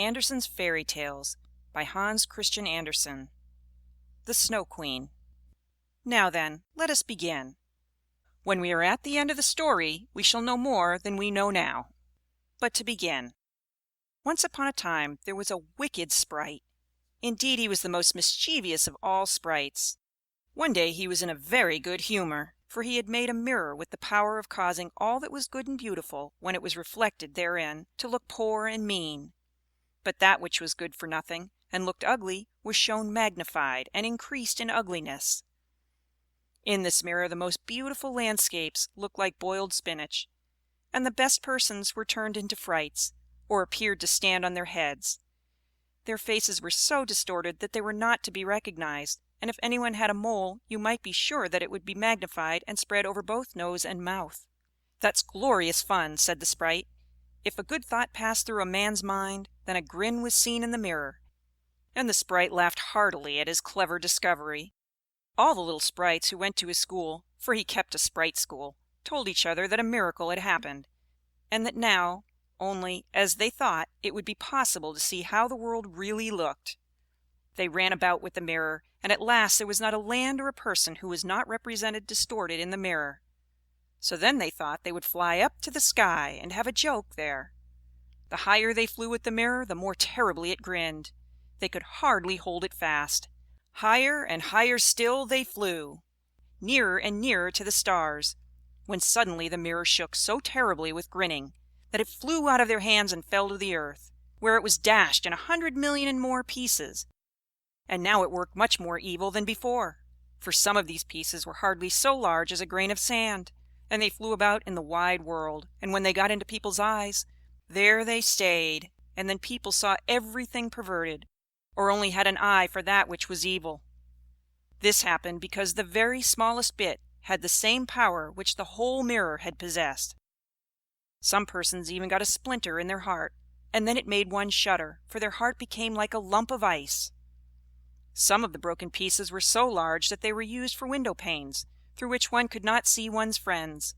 Andersen's Fairy Tales by Hans Christian Andersen. The Snow Queen. Now then, let us begin. When we are at the end of the story, we shall know more than we know now. But to begin. Once upon a time there was a wicked sprite. Indeed, he was the most mischievous of all sprites. One day he was in a very good humor, for he had made a mirror with the power of causing all that was good and beautiful, when it was reflected therein, to look poor and mean. But that which was good for nothing, and looked ugly, was shown magnified, and increased in ugliness. In this mirror the most beautiful landscapes looked like boiled spinach, and the best persons were turned into frights, or appeared to stand on their heads. Their faces were so distorted that they were not to be recognized, and if anyone had a mole, you might be sure that it would be magnified and spread over both nose and mouth. "That's glorious fun," said the sprite. If a good thought passed through a man's mind, then a grin was seen in the mirror. And the sprite laughed heartily at his clever discovery. All the little sprites who went to his school, for he kept a sprite school, told each other that a miracle had happened, and that now, only, as they thought, it would be possible to see how the world really looked. They ran about with the mirror, and at last there was not a land or a person who was not represented distorted in the mirror. So then they thought they would fly up to the sky and have a joke there. The higher they flew with the mirror, the more terribly it grinned. They could hardly hold it fast. Higher and higher still they flew, nearer and nearer to the stars, when suddenly the mirror shook so terribly with grinning that it flew out of their hands and fell to the earth, where it was dashed in 100,000,000 and more pieces. And now it worked much more evil than before, for some of these pieces were hardly so large as a grain of sand, and they flew about in the wide world, and when they got into people's eyes, there they stayed, and then people saw everything perverted, or only had an eye for that which was evil. This happened because the very smallest bit had the same power which the whole mirror had possessed. Some persons even got a splinter in their heart, and then it made one shudder, for their heart became like a lump of ice. Some of the broken pieces were so large that they were used for window panes, through which one could not see one's friends.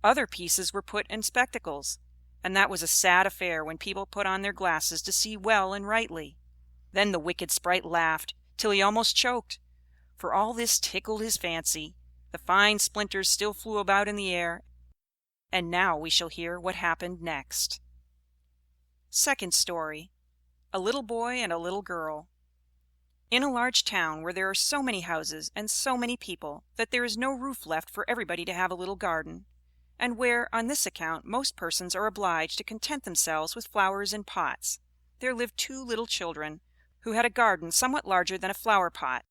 Other pieces were put in spectacles, and that was a sad affair when people put on their glasses to see well and rightly. Then the wicked sprite laughed till he almost choked, for all this tickled his fancy. The fine splinters still flew about in the air, and now we shall hear what happened next. Second story. A little boy and a little girl. In a large town where there are so many houses and so many people that there is no roof left for everybody to have a little garden, and where on this account most persons are obliged to content themselves with flowers in pots, there lived two little children, who had a garden somewhat larger than a flower pot.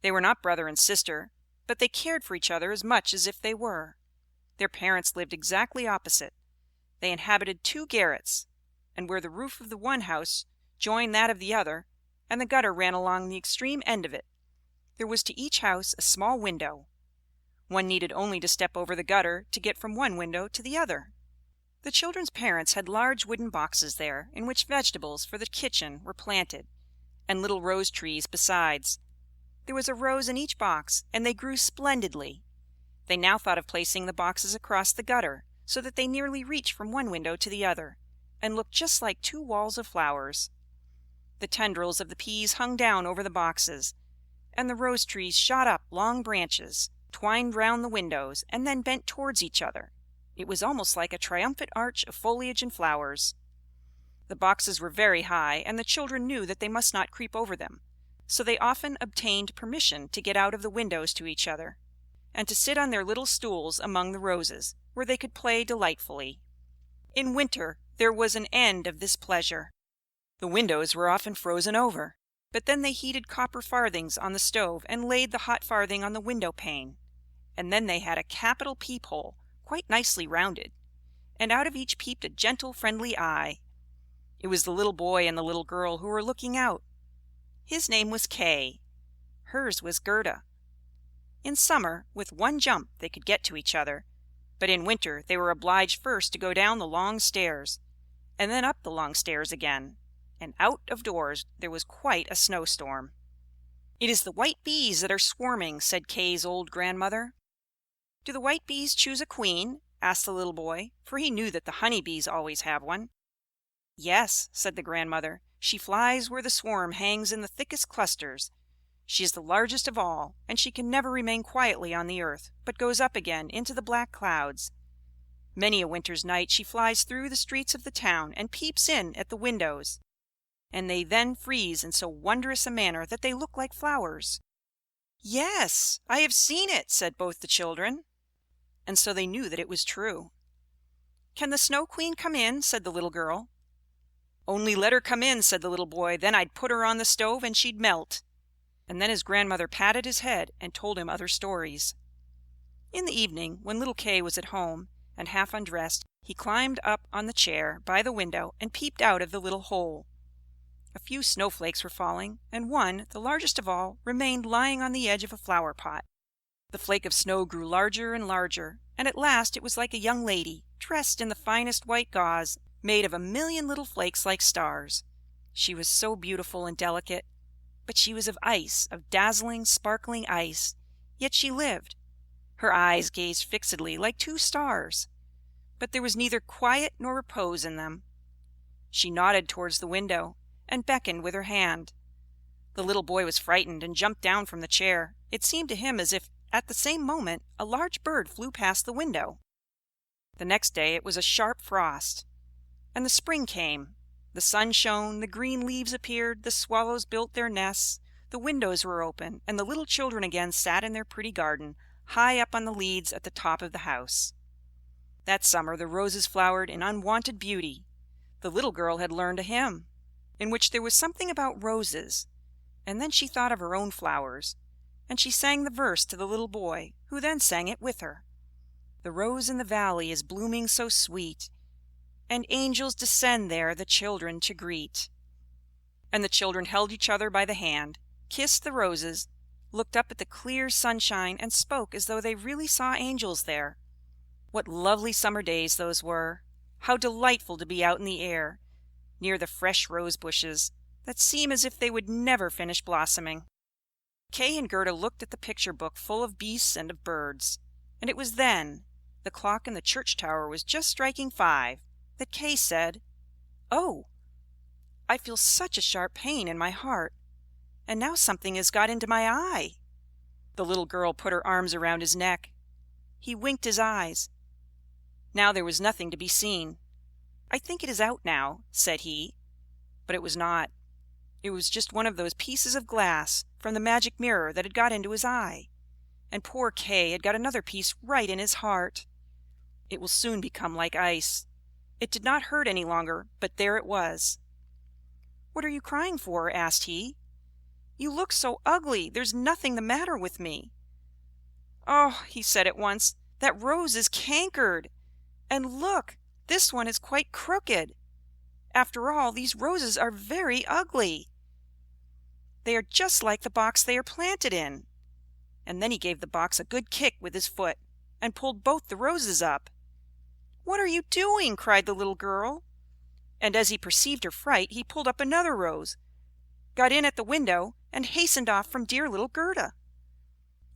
They were not brother and sister, but they cared for each other as much as if they were. Their parents lived exactly opposite. They inhabited two garrets, and where the roof of the one house joined that of the other, and the gutter ran along the extreme end of it, there was to each house a small window. One needed only to step over the gutter to get from one window to the other. The children's parents had large wooden boxes there, in which vegetables for the kitchen were planted, and little rose trees besides. There was a rose in each box, and they grew splendidly. They now thought of placing the boxes across the gutter, so that they nearly reached from one window to the other, and looked just like two walls of flowers. The tendrils of the peas hung down over the boxes, and the rose trees shot up long branches, twined round the windows, and then bent towards each other. It was almost like a triumphant arch of foliage and flowers. The boxes were very high, and the children knew that they must not creep over them, so they often obtained permission to get out of the windows to each other, and to sit on their little stools among the roses, where they could play delightfully. In winter there was an end of this pleasure. The windows were often frozen over, but then they heated copper farthings on the stove and laid the hot farthing on the window pane, and then they had a capital peephole, quite nicely rounded, and out of each peeped a gentle friendly eye. It was the little boy and the little girl who were looking out. His name was Kay. Hers was Gerda. In summer, with one jump they could get to each other, but in winter they were obliged first to go down the long stairs, and then up the long stairs again, and out of doors there was quite a snowstorm. "It is the white bees that are swarming," said Kay's old grandmother. "Do the white bees choose a queen?" asked the little boy, for he knew that the honey bees always have one. "Yes," said the grandmother. "She flies where the swarm hangs in the thickest clusters. She is the largest of all, and she can never remain quietly on the earth, but goes up again into the black clouds. Many a winter's night she flies through the streets of the town and peeps in at the windows, and they then freeze in so wondrous a manner that they look like flowers." "Yes, I have seen it," said both the children, and so they knew that it was true. "Can the Snow Queen come in?" said the little girl. "Only let her come in," said the little boy. "Then I'd put her on the stove and she'd melt." And then his grandmother patted his head and told him other stories. In the evening, when little Kay was at home and half undressed, he climbed up on the chair by the window and peeped out of the little hole. A few snowflakes were falling, and one, the largest of all, remained lying on the edge of a flower pot. The flake of snow grew larger and larger, and at last it was like a young lady, dressed in the finest white gauze, made of a million little flakes like stars. She was so beautiful and delicate, but she was of ice, of dazzling, sparkling ice, yet she lived. Her eyes gazed fixedly like two stars, but there was neither quiet nor repose in them. She nodded towards the window, and beckoned with her hand. The little boy was frightened and jumped down from the chair. It seemed to him as if at the same moment a large bird flew past the window. The next day it was a sharp frost, and the spring came. The sun shone, the green leaves appeared, the swallows built their nests, the windows were open, and the little children again sat in their pretty garden, high up on the leads at the top of the house. That summer the roses flowered in unwonted beauty. The little girl had learned a hymn, in which there was something about roses, and then she thought of her own flowers, and she sang the verse to the little boy, who then sang it with her. "The rose in the valley is blooming so sweet, and angels descend there the children to greet." And the children held each other by the hand, kissed the roses, looked up at the clear sunshine, and spoke as though they really saw angels there. What lovely summer days those were! How delightful to be out in the air, near the fresh rose bushes, that seem as if they would never finish blossoming. Kay and Gerda looked at the picture book full of beasts and of birds, and it was then, the clock in the church tower was just striking 5, that Kay said, "Oh, I feel such a sharp pain in my heart, and now something has got into my eye." The little girl put her arms around his neck. He winked his eyes. Now there was nothing to be seen. "I think it is out now," said he, but it was not. It was just one of those pieces of glass from the magic mirror that had got into his eye, and poor Kay had got another piece right in his heart. It will soon become like ice. It did not hurt any longer, but there it was. "What are you crying for?" asked he. "You look so ugly. There's nothing the matter with me." "Oh," he said at once, "that rose is cankered, and look, this one is quite crooked. After all, these roses are very ugly. They are just like the box they are planted in." And then he gave the box a good kick with his foot, and pulled both the roses up. "What are you doing?" cried the little girl. And as he perceived her fright, he pulled up another rose, got in at the window, and hastened off from dear little Gerda.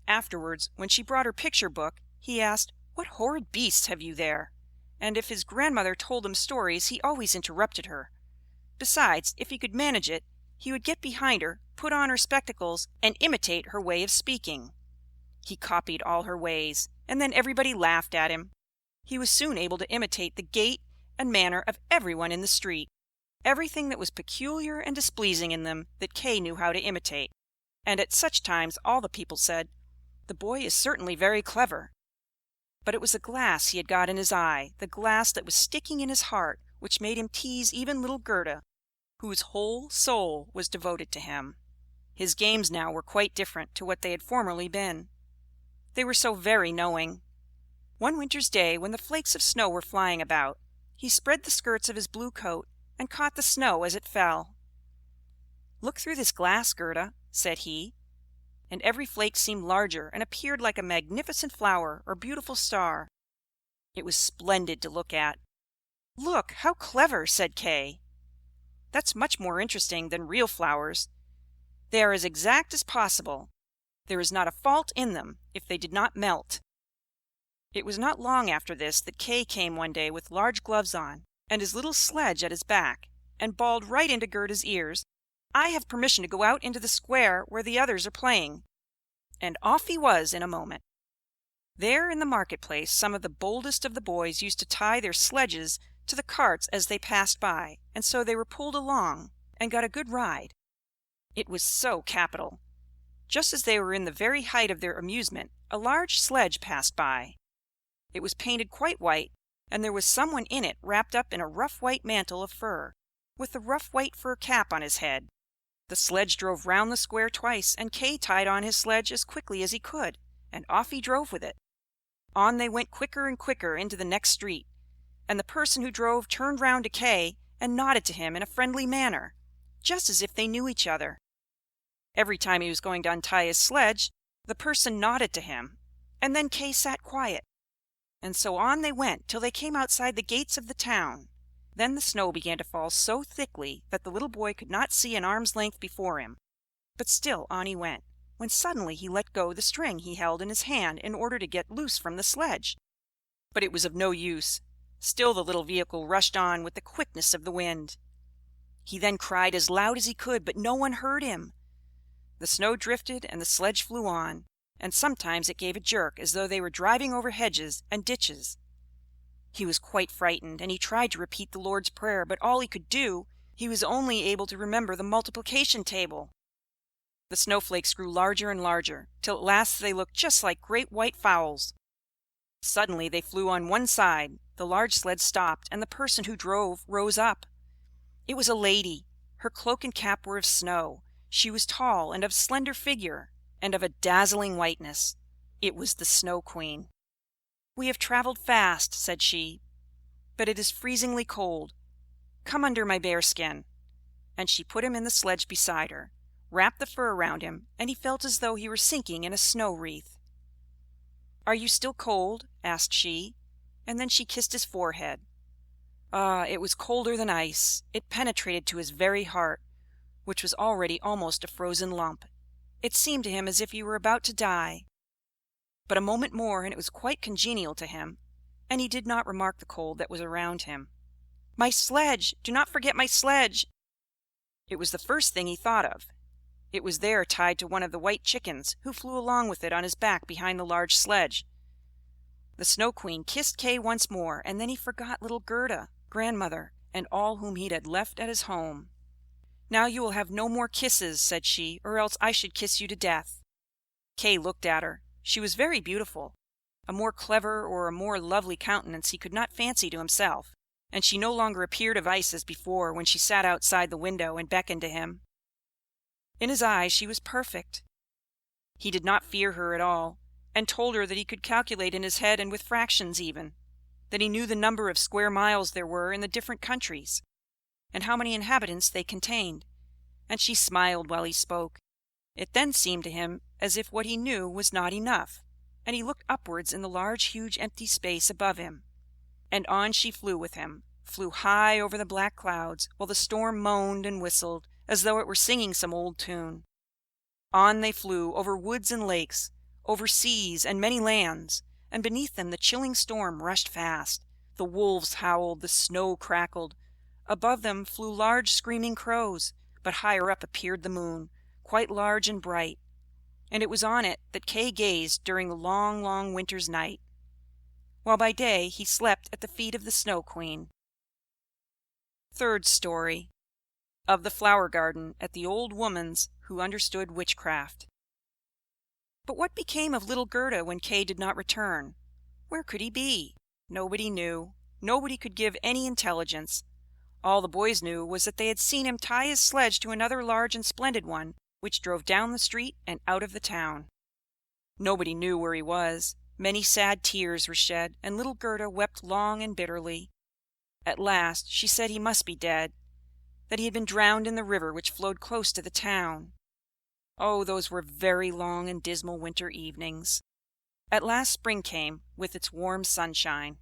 Afterwards, when she brought her picture book, he asked, "What horrid beasts have you there?" And if his grandmother told him stories, he always interrupted her. Besides, if he could manage it, he would get behind her, put on her spectacles, and imitate her way of speaking. He copied all her ways, and then everybody laughed at him. He was soon able to imitate the gait and manner of everyone in the street. Everything that was peculiar and displeasing in them that Kay knew how to imitate, and at such times all the people said, "The boy is certainly very clever." But it was the glass he had got in his eye, the glass that was sticking in his heart, which made him tease even little Gerda, whose whole soul was devoted to him. His games now were quite different to what they had formerly been. They were so very knowing. One winter's day, when the flakes of snow were flying about, he spread the skirts of his blue coat and caught the snow as it fell. "Look through this glass, Gerda," said he, and every flake seemed larger and appeared like a magnificent flower or beautiful star. It was splendid to look at. "Look, how clever!" said Kay. "That's much more interesting than real flowers. They are as exact as possible. There is not a fault in them if they did not melt." It was not long after this that Kay came one day with large gloves on, and his little sledge at his back, and bawled right into Gerda's ears, "I have permission to go out into the square where the others are playing." And off he was in a moment. There in the market-place some of the boldest of the boys used to tie their sledges to the carts as they passed by, and so they were pulled along, and got a good ride. It was so capital! Just as they were in the very height of their amusement, a large sledge passed by. It was painted quite white, and there was someone in it wrapped up in a rough white mantle of fur, with a rough white fur cap on his head. The sledge drove round the square twice, and Kay tied on his sledge as quickly as he could, and off he drove with it. On they went quicker and quicker into the next street, and the person who drove turned round to Kay and nodded to him in a friendly manner, just as if they knew each other. Every time he was going to untie his sledge, the person nodded to him, and then Kay sat quiet. And so on they went till they came outside the gates of the town. Then the snow began to fall so thickly that the little boy could not see an arm's length before him. But still on he went, when suddenly he let go the string he held in his hand in order to get loose from the sledge. But it was of no use. Still the little vehicle rushed on with the quickness of the wind. He then cried as loud as he could, but no one heard him. The snow drifted and the sledge flew on, and sometimes it gave a jerk as though they were driving over hedges and ditches. He was quite frightened, and he tried to repeat the Lord's Prayer, but all he could do, he was only able to remember the multiplication table. The snowflakes grew larger and larger, till at last they looked just like great white fowls. Suddenly they flew on one side, the large sled stopped, and the person who drove rose up. It was a lady. Her cloak and cap were of snow. She was tall and of slender figure, and of a dazzling whiteness. It was the Snow Queen. "We have traveled fast," said she, "but it is freezingly cold. Come under my bearskin." And she put him in the sledge beside her, wrapped the fur around him, and he felt as though he were sinking in a snow wreath. "Are you still cold?" asked she, and then she kissed his forehead. Ah, it was colder than ice. It penetrated to his very heart, which was already almost a frozen lump. It seemed to him as if he were about to die. But a moment more, and it was quite congenial to him, and he did not remark the cold that was around him. "My sledge! Do not forget my sledge!" It was the first thing he thought of. It was there tied to one of the white chickens, who flew along with it on his back behind the large sledge. The Snow Queen kissed Kay once more, and then he forgot little Gerda, grandmother, and all whom he had left at his home. "Now you will have no more kisses," said she, "or else I should kiss you to death." Kay looked at her. She was very beautiful. A more clever or a more lovely countenance he could not fancy to himself, and she no longer appeared of ice as before when she sat outside the window and beckoned to him. In his eyes she was perfect. He did not fear her at all, and told her that he could calculate in his head and with fractions even, that he knew the number of square miles there were in the different countries, and how many inhabitants they contained, and she smiled while he spoke. It then seemed to him as if what he knew was not enough, and he looked upwards in the large huge empty space above him. And on she flew with him, flew high over the black clouds, while the storm moaned and whistled, as though it were singing some old tune. On they flew, over woods and lakes, over seas and many lands, and beneath them the chilling storm rushed fast. The wolves howled, the snow crackled. Above them flew large screaming crows, but higher up appeared the moon, quite large and bright, and it was on it that Kay gazed during the long, long winter's night, while by day he slept at the feet of the Snow Queen. Third Story. Of the Flower Garden at the Old Woman's Who Understood Witchcraft. But what became of little Gerda when Kay did not return? Where could he be? Nobody knew. Nobody could give any intelligence. All the boys knew was that they had seen him tie his sledge to another large and splendid one, which drove down the street and out of the town. Nobody knew where he was. Many sad tears were shed, and little Gerda wept long and bitterly. At last she said he must be dead, that he had been drowned in the river which flowed close to the town. Oh, those were very long and dismal winter evenings. At last spring came, with its warm sunshine.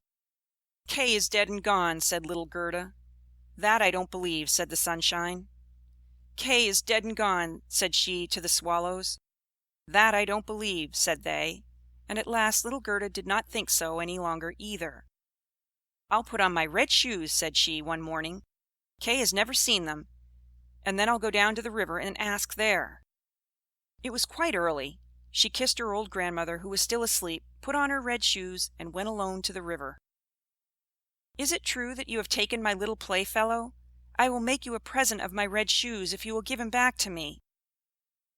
"Kay is dead and gone," said little Gerda. "That I don't believe," said the sunshine. "Kay is dead and gone," said she to the swallows. "That I don't believe," said they, and at last little Gerda did not think so any longer either. "I'll put on my red shoes," said she one morning, Kay has never seen them, and then I'll go down to the river and ask there." It was quite early. She kissed her old grandmother, who was still asleep, put on her red shoes, and went alone to the river. "Is it true that you have taken my little playfellow? I will make you a present of my red shoes if you will give him back to me."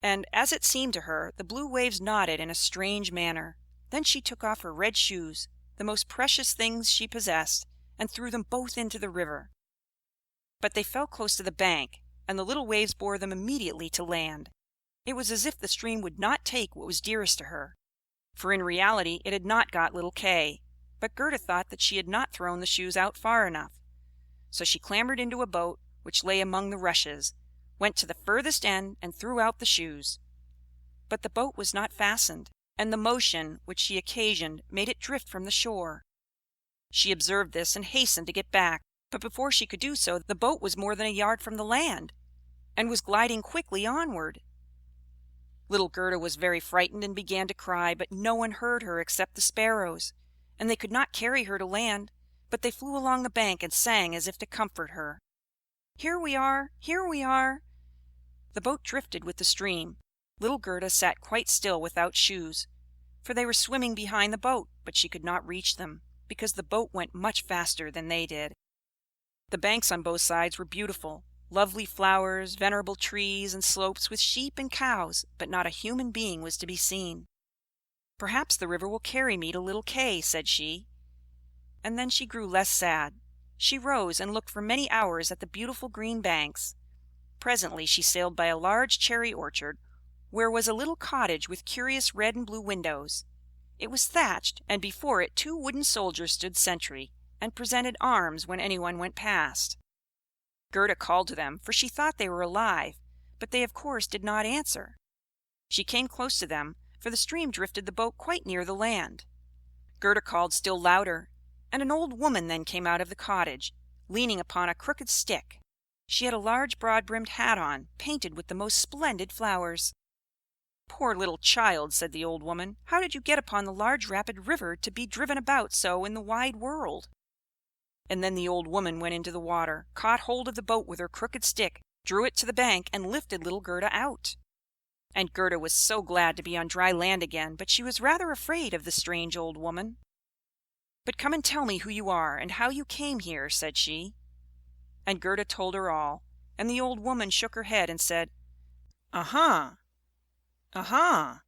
And, as it seemed to her, the blue waves nodded in a strange manner. Then she took off her red shoes, the most precious things she possessed, and threw them both into the river. But they fell close to the bank, and the little waves bore them immediately to land. It was as if the stream would not take what was dearest to her, for in reality it had not got little Kay. But Gerda thought that she had not thrown the shoes out far enough. So she clambered into a boat which lay among the rushes, went to the furthest end, and threw out the shoes. But the boat was not fastened, and the motion which she occasioned made it drift from the shore. She observed this and hastened to get back, but before she could do so the boat was more than a yard from the land, and was gliding quickly onward. Little Gerda was very frightened and began to cry, but no one heard her except the sparrows, and they could not carry her to land, but they flew along the bank and sang as if to comfort her. "Here we are! Here we are!" The boat drifted with the stream. Little Gerda sat quite still without shoes, for they were swimming behind the boat, but she could not reach them, because the boat went much faster than they did. The banks on both sides were beautiful. Lovely flowers, venerable trees, and slopes with sheep and cows, but not a human being was to be seen. "Perhaps the river will carry me to little Kay," said she. And then she grew less sad. She rose and looked for many hours at the beautiful green banks. Presently she sailed by a large cherry orchard, where was a little cottage with curious red and blue windows. It was thatched, and before it 2 wooden soldiers stood sentry, and presented arms when anyone went past. Gerda called to them, for she thought they were alive, but they of course did not answer. She came close to them, for the stream drifted the boat quite near the land. Gerda called still louder, and an old woman then came out of the cottage, leaning upon a crooked stick. She had a large broad-brimmed hat on, painted with the most splendid flowers. "Poor little child," said the old woman, "how did you get upon the large rapid river to be driven about so in the wide world?" And then the old woman went into the water, caught hold of the boat with her crooked stick, drew it to the bank, and lifted little Gerda out. And Gerda was so glad to be on dry land again, but she was rather afraid of the strange old woman. "But come and tell me who you are, and how you came here," said she. And Gerda told her all, and the old woman shook her head and said, "Aha! Aha!"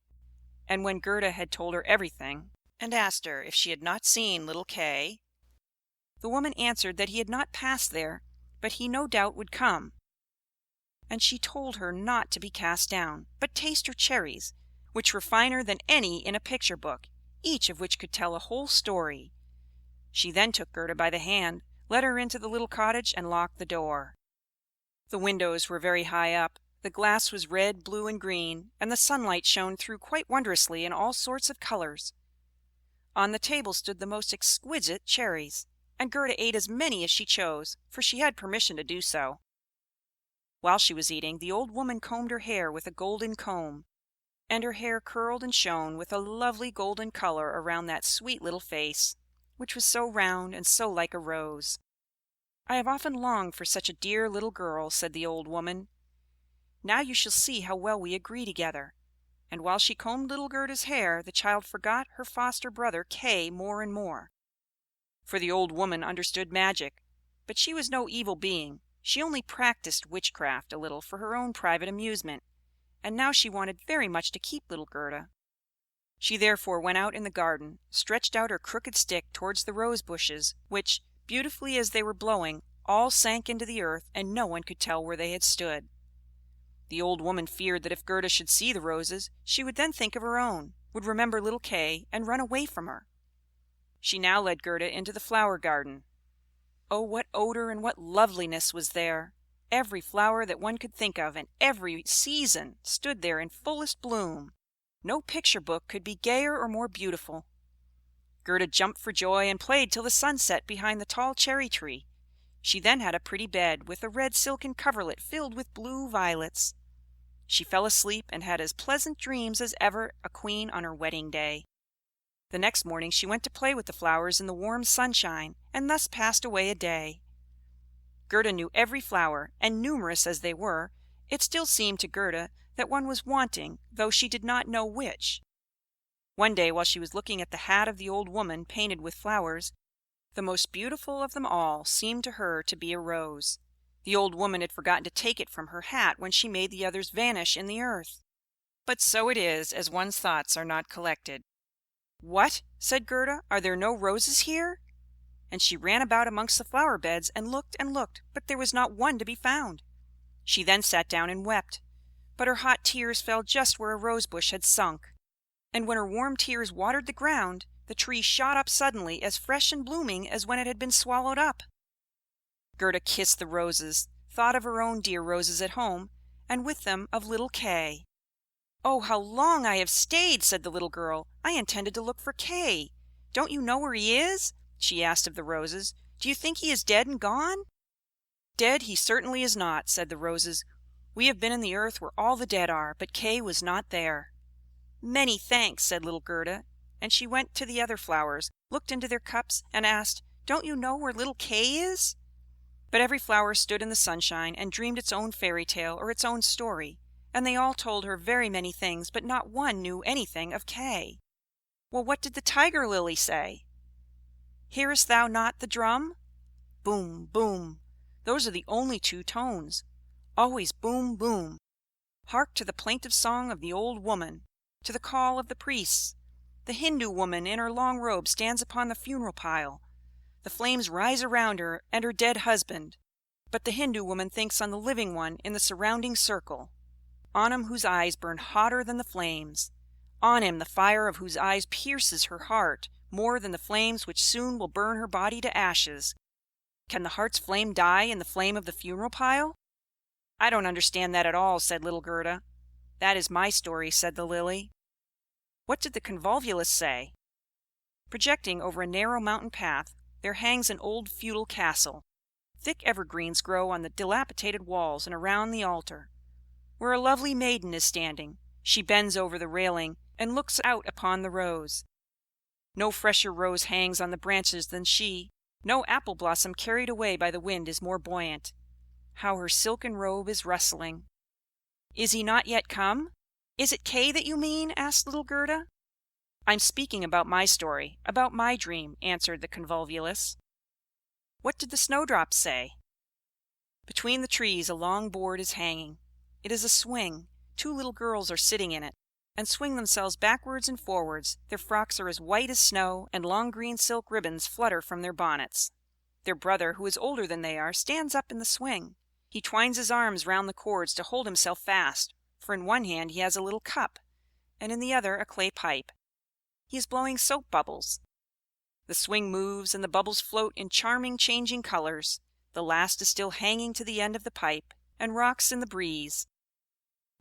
And when Gerda had told her everything, and asked her if she had not seen little Kay, the woman answered that he had not passed there, but he no doubt would come. And she told her not to be cast down, but taste her cherries, which were finer than any in a picture book, each of which could tell a whole story. She then took Gerda by the hand, led her into the little cottage, and locked the door. The windows were very high up, the glass was red, blue, and green, and the sunlight shone through quite wondrously in all sorts of colors. On the table stood the most exquisite cherries, and Gerda ate as many as she chose, for she had permission to do so. While she was eating, the old woman combed her hair with a golden comb, and her hair curled and shone with a lovely golden color around that sweet little face, which was so round and so like a rose. "I have often longed for such a dear little girl," said the old woman. "Now you shall see how well we agree together." And while she combed little Gerda's hair, the child forgot her foster brother Kay more and more. For the old woman understood magic, but she was no evil being. She only practiced witchcraft a little for her own private amusement, and now she wanted very much to keep little Gerda. She therefore went out in the garden, stretched out her crooked stick towards the rose bushes, which, beautifully as they were blowing, all sank into the earth, and no one could tell where they had stood. The old woman feared that if Gerda should see the roses, she would then think of her own, would remember little Kay, and run away from her. She now led Gerda into the flower garden. Oh, what odor and what loveliness was there! Every flower that one could think of, and every season, stood there in fullest bloom. No picture book could be gayer or more beautiful. Gerda jumped for joy, and played till the sun set behind the tall cherry tree. She then had a pretty bed, with a red silken coverlet filled with blue violets. She fell asleep, and had as pleasant dreams as ever a queen on her wedding day. The next morning she went to play with the flowers in the warm sunshine, and thus passed away a day. Gerda knew every flower, and numerous as they were, it still seemed to Gerda that one was wanting, though she did not know which. One day, while she was looking at the hat of the old woman painted with flowers, the most beautiful of them all seemed to her to be a rose. The old woman had forgotten to take it from her hat when she made the others vanish in the earth. But so it is, as one's thoughts are not collected. "What!" said Gerda, "are there no roses here?" And she ran about amongst the flower beds, and looked, but there was not one to be found. She then sat down and wept, but her hot tears fell just where a rose bush had sunk. And when her warm tears watered the ground, the tree shot up suddenly, as fresh and blooming as when it had been swallowed up. Gerda kissed the roses, thought of her own dear roses at home, and with them of little Kay. "Oh, how long I have stayed!" said the little girl. "I intended to look for Kay. Don't you know where he is?" she asked of the roses. "Do you think he is dead and gone?" "Dead he certainly is not," said the roses. "We have been in the earth where all the dead are, but Kay was not there." "Many thanks," said little Gerda, and she went to the other flowers, looked into their cups, and asked, "Don't you know where little Kay is?" But every flower stood in the sunshine, and dreamed its own fairy tale or its own story, and they all told her very many things, but not one knew anything of Kay. Well, what did the tiger lily say? "Hearest thou not the drum? Boom, boom. Those are the only two tones. Always boom, boom. Hark to the plaintive song of the old woman, to the call of the priests. The Hindu woman in her long robe stands upon the funeral pile. The flames rise around her and her dead husband, but the Hindu woman thinks on the living one in the surrounding circle, on him whose eyes burn hotter than the flames, on him the fire of whose eyes pierces her heart more than the flames which soon will burn her body to ashes. Can the heart's flame die in the flame of the funeral pile?" "I don't understand that at all," said little Gerda. "That is my story," said the lily. "What did the convolvulus say?" "Projecting over a narrow mountain path, there hangs an old feudal castle. Thick evergreens grow on the dilapidated walls and around the altar, where a lovely maiden is standing. She bends over the railing and looks out upon the rose. No fresher rose hangs on the branches than she. No apple blossom carried away by the wind is more buoyant. How her silken robe is rustling! Is he not yet come?" "Is it Kay that you mean?" asked little Gerda. "I'm speaking about my story, about my dream," answered the convolvulus. "What did the snowdrops say?" "Between the trees a long board is hanging. It is a swing. Two little girls are sitting in it, and swing themselves backwards and forwards. Their frocks are as white as snow, and long green silk ribbons flutter from their bonnets. Their brother, who is older than they are, stands up in the swing. He twines his arms round the cords to hold himself fast, for in one hand he has a little cup, and in the other a clay pipe. He is blowing soap bubbles. The swing moves, and the bubbles float in charming changing colors. The last is still hanging to the end of the pipe, and rocks in the breeze.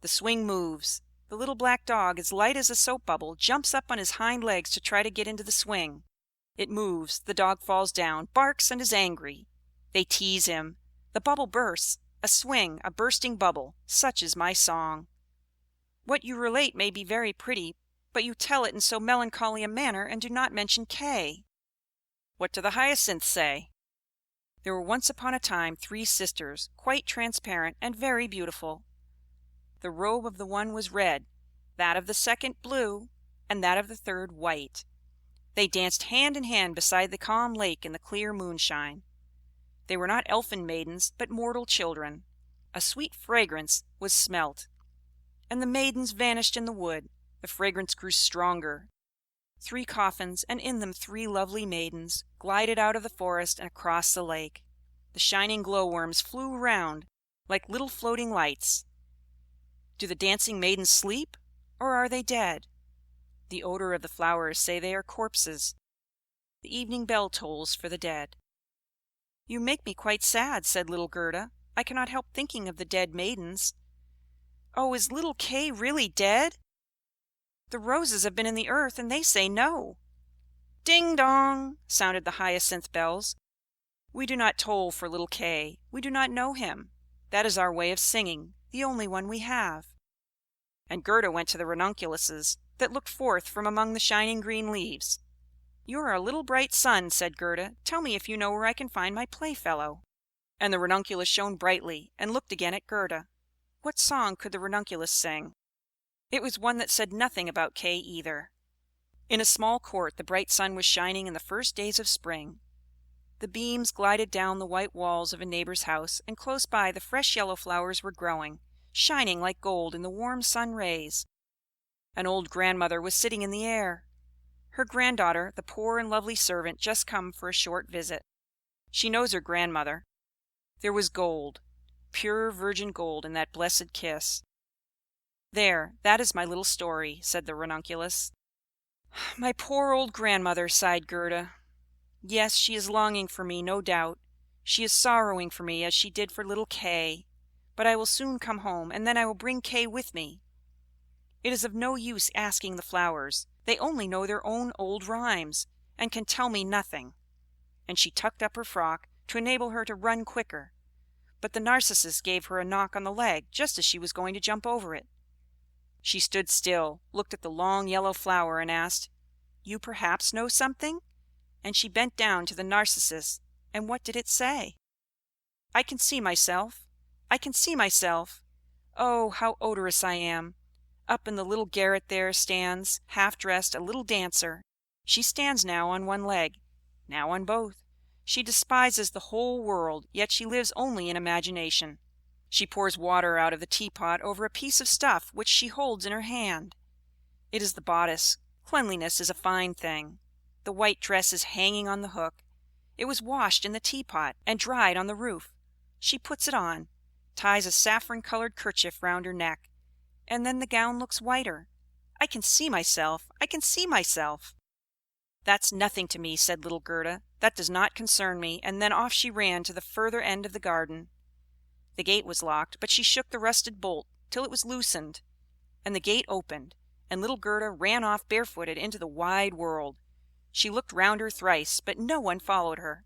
The swing moves. The little black dog, as light as a soap bubble, jumps up on his hind legs to try to get into the swing. It moves. The dog falls down, barks, and is angry. They tease him. The bubble bursts. A swing, a bursting bubble. Such is my song." "What you relate may be very pretty, but you tell it in so melancholy a manner, and do not mention Kay." "What do the hyacinths say?" "There were once upon a time 3 sisters, quite transparent and very beautiful. The robe of the one was red, that of the second blue, and that of the third white. They danced hand in hand beside the calm lake in the clear moonshine. They were not elfin maidens, but mortal children. A sweet fragrance was smelt, and the maidens vanished in the wood. The fragrance grew stronger. 3 coffins, and in them 3 lovely maidens, glided out of the forest and across the lake. The shining glowworms flew around like little floating lights. Do the dancing maidens sleep, or are they dead? The odor of the flowers say they are corpses. The evening bell tolls for the dead." "You make me quite sad," said little Gerda. "I cannot help thinking of the dead maidens." "Oh, is little Kay really dead? The roses have been in the earth, and they say no." "Ding dong!" sounded the hyacinth bells. "We do not toll for little Kay. We do not know him. That is our way of singing, the only one we have." And Gerda went to the ranunculuses that looked forth from among the shining green leaves. "You are a little bright sun," said Gerda. "Tell me if you know where I can find my playfellow." And the ranunculus shone brightly, and looked again at Gerda. What song could the ranunculus sing? It was one that said nothing about Kay either. In a small court the bright sun was shining in the first days of spring. The beams glided down the white walls of a neighbor's house, and close by the fresh yellow flowers were growing, shining like gold in the warm sun rays. An old grandmother was sitting in the air. Her granddaughter, the poor and lovely servant, just come for a short visit. She knows her grandmother. There was gold, pure virgin gold, in that blessed kiss. "There, that is my little story," said the ranunculus. "My poor old grandmother," sighed Gerda. "Yes, she is longing for me, no doubt. She is sorrowing for me, as she did for little Kay. But I will soon come home, and then I will bring Kay with me. It is of no use asking the flowers. They only know their own old rhymes, and can tell me nothing." And she tucked up her frock, to enable her to run quicker. But the narcissus gave her a knock on the leg just as she was going to jump over it. She stood still, looked at the long yellow flower, and asked, "You perhaps know something?" And she bent down to the narcissus, and what did it say? "I can see myself. I can see myself. Oh, how odorous I am! Up in the little garret there stands, half dressed, a little dancer. She stands now on one leg, now on both. She despises the whole world, yet she lives only in imagination. She pours water out of the teapot over a piece of stuff which she holds in her hand. It is the bodice. Cleanliness is a fine thing. The white dress is hanging on the hook. It was washed in the teapot, and dried on the roof. She puts it on, ties a saffron-colored kerchief round her neck, and then the gown looks whiter. I can see myself. I can see myself." "That's nothing to me," said little Gerda. "That does not concern me." And then off she ran to the further end of the garden. The gate was locked, but she shook the rusted bolt till it was loosened, and the gate opened, and little Gerda ran off barefooted into the wide world. She looked round her thrice, but no one followed her.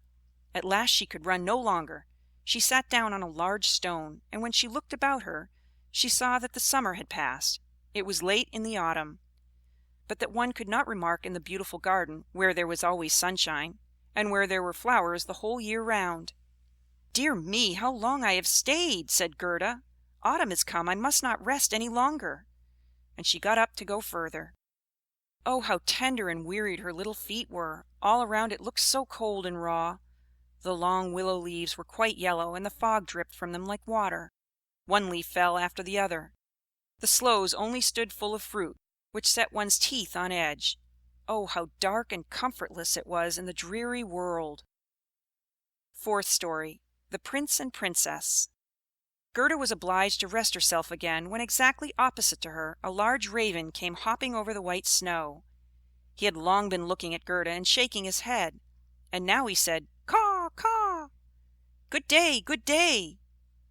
At last she could run no longer. She sat down on a large stone, and when she looked about her, she saw that the summer had passed. It was late in the autumn, but that one could not remark in the beautiful garden, where there was always sunshine, and where there were flowers the whole year round. "Dear me, how long I have stayed!" said Gerda. "Autumn is come. I must not rest any longer." And she got up to go further. Oh, how tender and wearied her little feet were! All around it looked so cold and raw. The long willow leaves were quite yellow, and the fog dripped from them like water. One leaf fell after the other. The sloes only stood full of fruit, which set one's teeth on edge. Oh, how dark and comfortless it was in the dreary world! Fourth Story. The Prince and Princess. Gerda was obliged to rest herself again, when exactly opposite to her a large raven came hopping over the white snow. He had long been looking at Gerda and shaking his head, and now he said, "Caw, caw! Good day, good day!"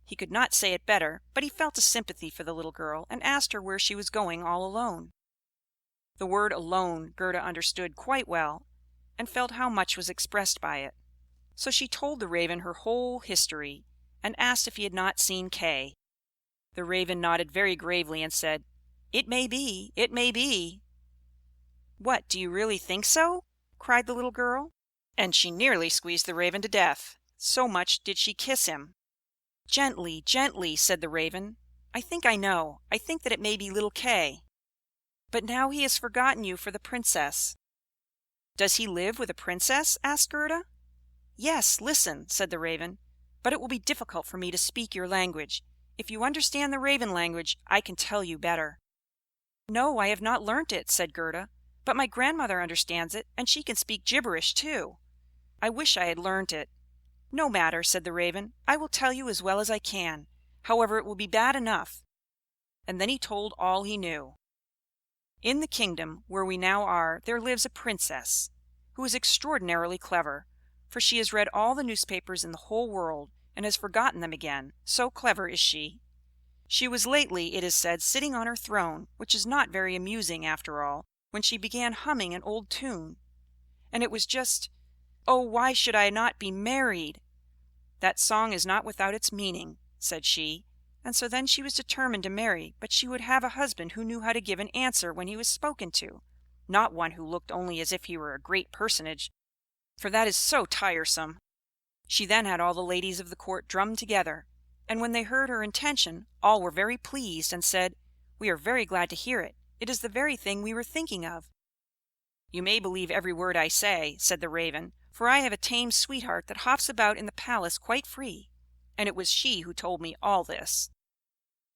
He could not say it better, but he felt a sympathy for the little girl, and asked her where she was going all alone. The word "alone" Gerda understood quite well, and felt how much was expressed by it. So she told the raven her whole history, and asked if he had not seen Kay. The raven nodded very gravely, and said, "It may be, it may be." "What, do you really think so?" cried the little girl, and she nearly squeezed the raven to death, so much did she kiss him. "Gently, gently," said the raven. "I think I know. I think that it may be little Kay. But now he has forgotten you for the princess." "Does he live with a princess?" asked Gerda. "Yes, listen," said the raven. "But it will be difficult for me to speak your language. If you understand the raven language, I can tell you better." "No, I have not learnt it," said Gerda. "But my grandmother understands it, and she can speak gibberish too. I wish I had learnt it." "No matter," said the raven. "I will tell you as well as I can. However, it will be bad enough." And then he told all he knew. In the kingdom where we now are there lives a princess, who is extraordinarily clever, for she has read all the newspapers in the whole world, and has forgotten them again, so clever is she. She was lately, it is said, sitting on her throne, which is not very amusing after all, when she began humming an old tune, and it was just, "Oh, why should I not be married?" "That song is not without its meaning," said she. And so then she was determined to marry, but she would have a husband who knew how to give an answer when he was spoken to, not one who looked only as if he were a great personage, for that is so tiresome. She then had all the ladies of the court drummed together, and when they heard her intention, all were very pleased, and said, "We are very glad to hear it. It is the very thing we were thinking of." "You may believe every word I say," said the Raven, "for I have a tame sweetheart that hops about in the palace quite free, and it was she who told me all this."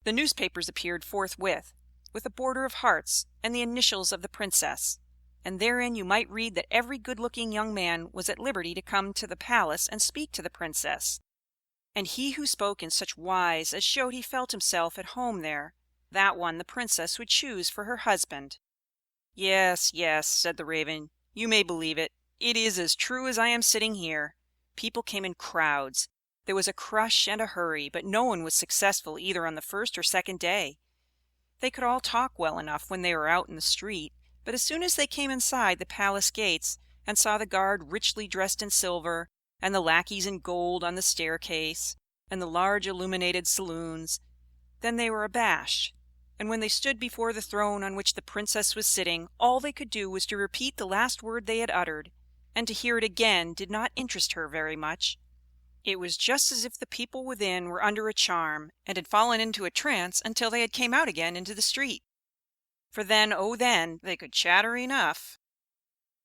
The newspapers appeared forthwith, with a border of hearts and the initials of the Princess, and therein you might read that every good-looking young man was at liberty to come to the palace and speak to the Princess, and he who spoke in such wise as showed he felt himself at home there, that one the Princess would choose for her husband. "Yes, yes," said the Raven, "you may believe it. It is as true as I am sitting here. People came in crowds. There was a crush and a hurry, but no one was successful either on the first or second day. They could all talk well enough when they were out in the street, but as soon as they came inside the palace gates, and saw the guard richly dressed in silver, and the lackeys in gold on the staircase, and the large illuminated saloons, then they were abashed, and when they stood before the throne on which the Princess was sitting, all they could do was to repeat the last word they had uttered, and to hear it again did not interest her very much. It was just as if the people within were under a charm, and had fallen into a trance until they had came out again into the street. For then, oh then, they could chatter enough.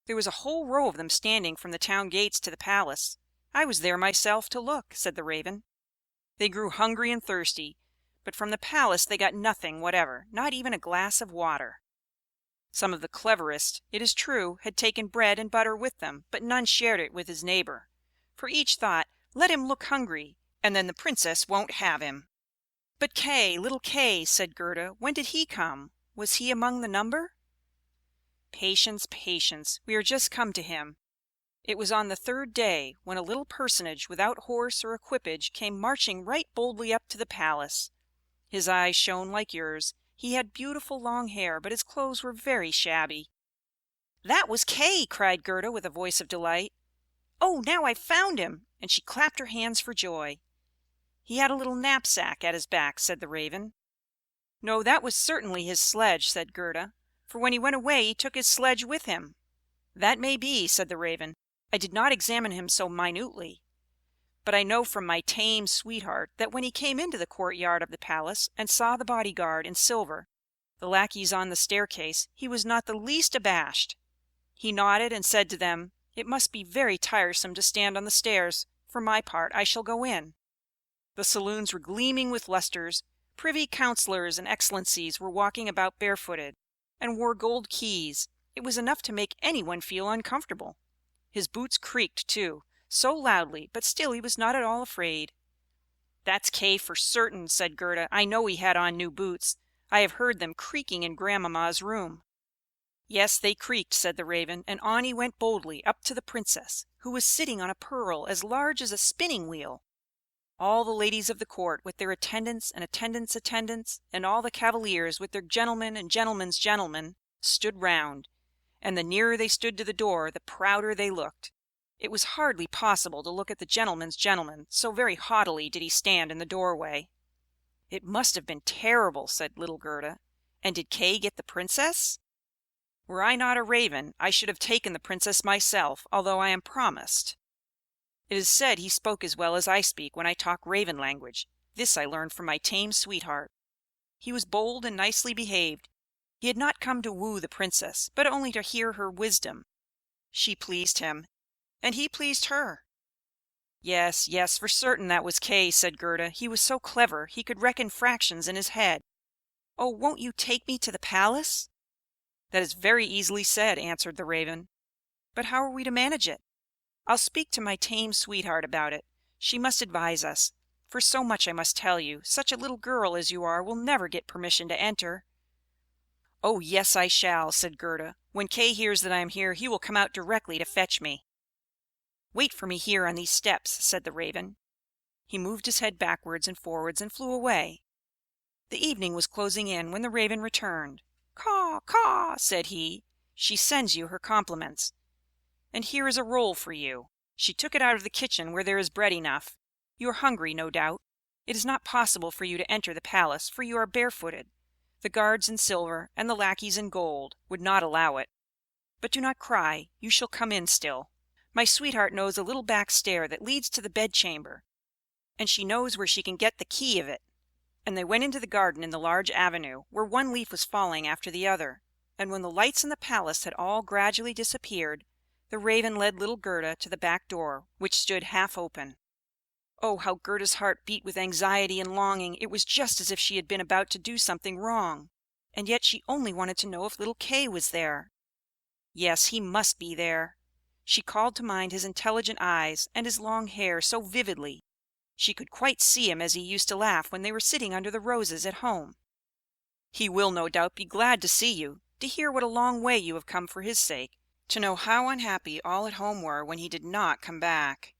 There was a whole row of them standing from the town gates to the palace. I was there myself to look," said the Raven. "They grew hungry and thirsty, but from the palace they got nothing whatever, not even a glass of water. Some of the cleverest, it is true, had taken bread and butter with them, but none shared it with his neighbor, for each thought, 'Let him look hungry, and then the Princess won't have him.'" "But Kay, little Kay," said Gerda, "when did he come? Was he among the number?" "Patience, patience, we are just come to him. It was on the third day, when a little personage without horse or equipage came marching right boldly up to the palace. His eyes shone like yours. He had beautiful long hair, but his clothes were very shabby." "That was Kay!" cried Gerda with a voice of delight. "Oh, now I've found him!" and she clapped her hands for joy. "He had a little knapsack at his back," said the Raven. "No, that was certainly his sledge," said Gerda, "for when he went away he took his sledge with him." "That may be," said the Raven. "I did not examine him so minutely, but I know from my tame sweetheart that when he came into the courtyard of the palace, and saw the bodyguard in silver, the lackeys on the staircase, he was not the least abashed. He nodded and said to them, 'It must be very tiresome to stand on the stairs. For my part, I shall go in.' The saloons were gleaming with lustres. Privy councillors and excellencies were walking about barefooted, and wore gold keys. It was enough to make anyone feel uncomfortable. His boots creaked, too, so loudly, but still he was not at all afraid." "That's Kay for certain," said Gerda. "I know he had on new boots. I have heard them creaking in Grandmamma's room." "Yes, they creaked," said the Raven, and on he went boldly up to the Princess, who was sitting on a pearl as large as a spinning wheel. All the ladies of the court with their attendants and attendants, and all the cavaliers with their gentlemen and gentlemen's gentlemen, stood round, and the nearer they stood to the door, the prouder they looked. It was hardly possible to look at the gentleman's gentleman, so very haughtily did he stand in the doorway. "It must have been terrible," said little Gerda. "And did Kay get the Princess?" "Were I not a Raven, I should have taken the Princess myself, although I am promised. It is said he spoke as well as I speak when I talk Raven language. This I learned from my tame sweetheart. He was bold and nicely behaved. He had not come to woo the Princess, but only to hear her wisdom. She pleased him, and he pleased her." "Yes, yes, for certain that was Kay," said Gerda. "He was so clever, he could reckon fractions in his head. Oh, won't you take me to the palace?" "That is very easily said," answered the Raven. "But how are we to manage it?" "I'll speak to my tame sweetheart about it. She must advise us. For so much I must tell you, such a little girl as you are will never get permission to enter." "Oh, yes, I shall," said Gerda. "When Kay hears that I am here, he will come out directly to fetch me." "Wait for me here on these steps," said the Raven. He moved his head backwards and forwards and flew away. The evening was closing in when the Raven returned. "Caw, caw," said he. "She sends you her compliments. And here is a roll for you. She took it out of the kitchen, where there is bread enough. You are hungry, no doubt. It is not possible for you to enter the palace, for you are barefooted. The guards in silver, and the lackeys in gold, would not allow it. But do not cry, you shall come in still. My sweetheart knows a little back stair that leads to the bedchamber, and she knows where she can get the key of it." And they went into the garden in the large avenue, where one leaf was falling after the other. And when the lights in the palace had all gradually disappeared, the Raven led little Gerda to the back door, which stood half open. Oh, how Gerda's heart beat with anxiety and longing! It was just as if she had been about to do something wrong, and yet she only wanted to know if little Kay was there. Yes, he must be there. She called to mind his intelligent eyes and his long hair so vividly. She could quite see him as he used to laugh when they were sitting under the roses at home. "He will no doubt be glad to see you, to hear what a long way you have come for his sake, to know how unhappy all at home were when he did not come back."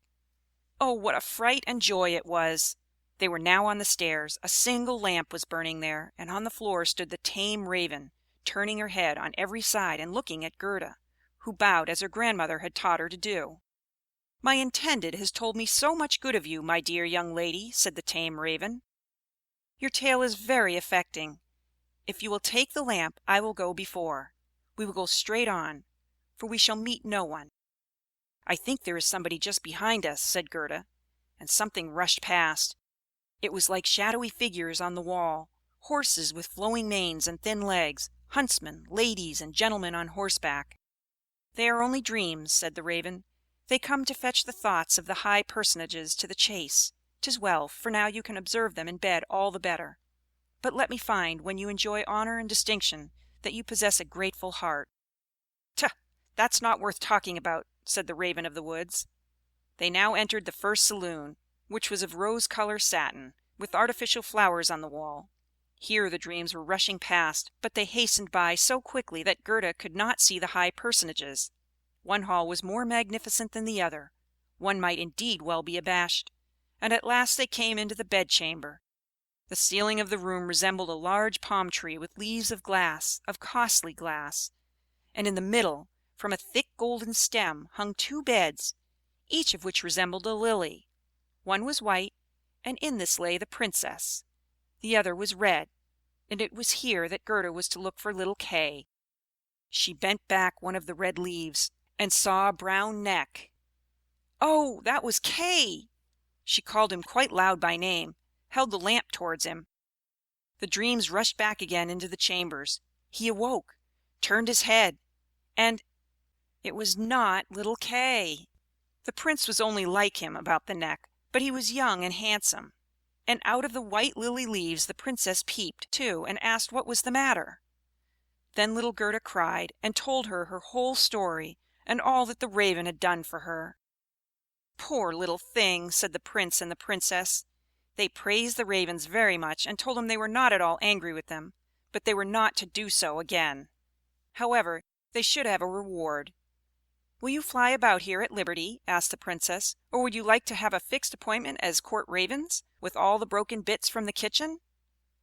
Oh, what a fright and joy it was! They were now on the stairs. A single lamp was burning there, and on the floor stood the tame Raven, turning her head on every side and looking at Gerda, who bowed as her grandmother had taught her to do. "My intended has told me so much good of you, my dear young lady," said the tame Raven. "Your tale is very affecting. If you will take the lamp, I will go before. We will go straight on, for we shall meet no one." "I think there is somebody just behind us," said Gerda, and something rushed past. It was like shadowy figures on the wall, horses with flowing manes and thin legs, huntsmen, ladies, and gentlemen on horseback. "They are only dreams," said the Raven. "They come to fetch the thoughts of the high personages to the chase. 'Tis well, for now you can observe them in bed all the better. But let me find, when you enjoy honor and distinction, that you possess a grateful heart." "Tut! That's not worth talking about," said the Raven of the woods. They now entered the first saloon, which was of rose-color satin, with artificial flowers on the wall. Here the dreams were rushing past, but they hastened by so quickly that Gerda could not see the high personages. One hall was more magnificent than the other. One might indeed well be abashed. And at last they came into the bedchamber. The ceiling of the room resembled a large palm tree with leaves of glass, of costly glass. And in the middle, from a thick golden stem, hung two beds, each of which resembled a lily. One was white, and in this lay the princess. The other was red, and it was here that Gerda was to look for little Kay. She bent back one of the red leaves, and saw a brown neck. Oh, that was Kay! She called him quite loud by name, held the lamp towards him. The dreams rushed back again into the chambers. He awoke, turned his head, and it was not little Kay. The prince was only like him about the neck, but he was young and handsome. And out of the white lily leaves the princess peeped, too, and asked what was the matter. Then little Gerda cried, and told her whole story, and all that the Raven had done for her. "Poor little thing!" said the prince and the princess. They praised the Ravens very much, and told them they were not at all angry with them, but they were not to do so again. However, they should have a reward. "Will you fly about here at liberty?" asked the princess, "or would you like to have a fixed appointment as court ravens, with all the broken bits from the kitchen?"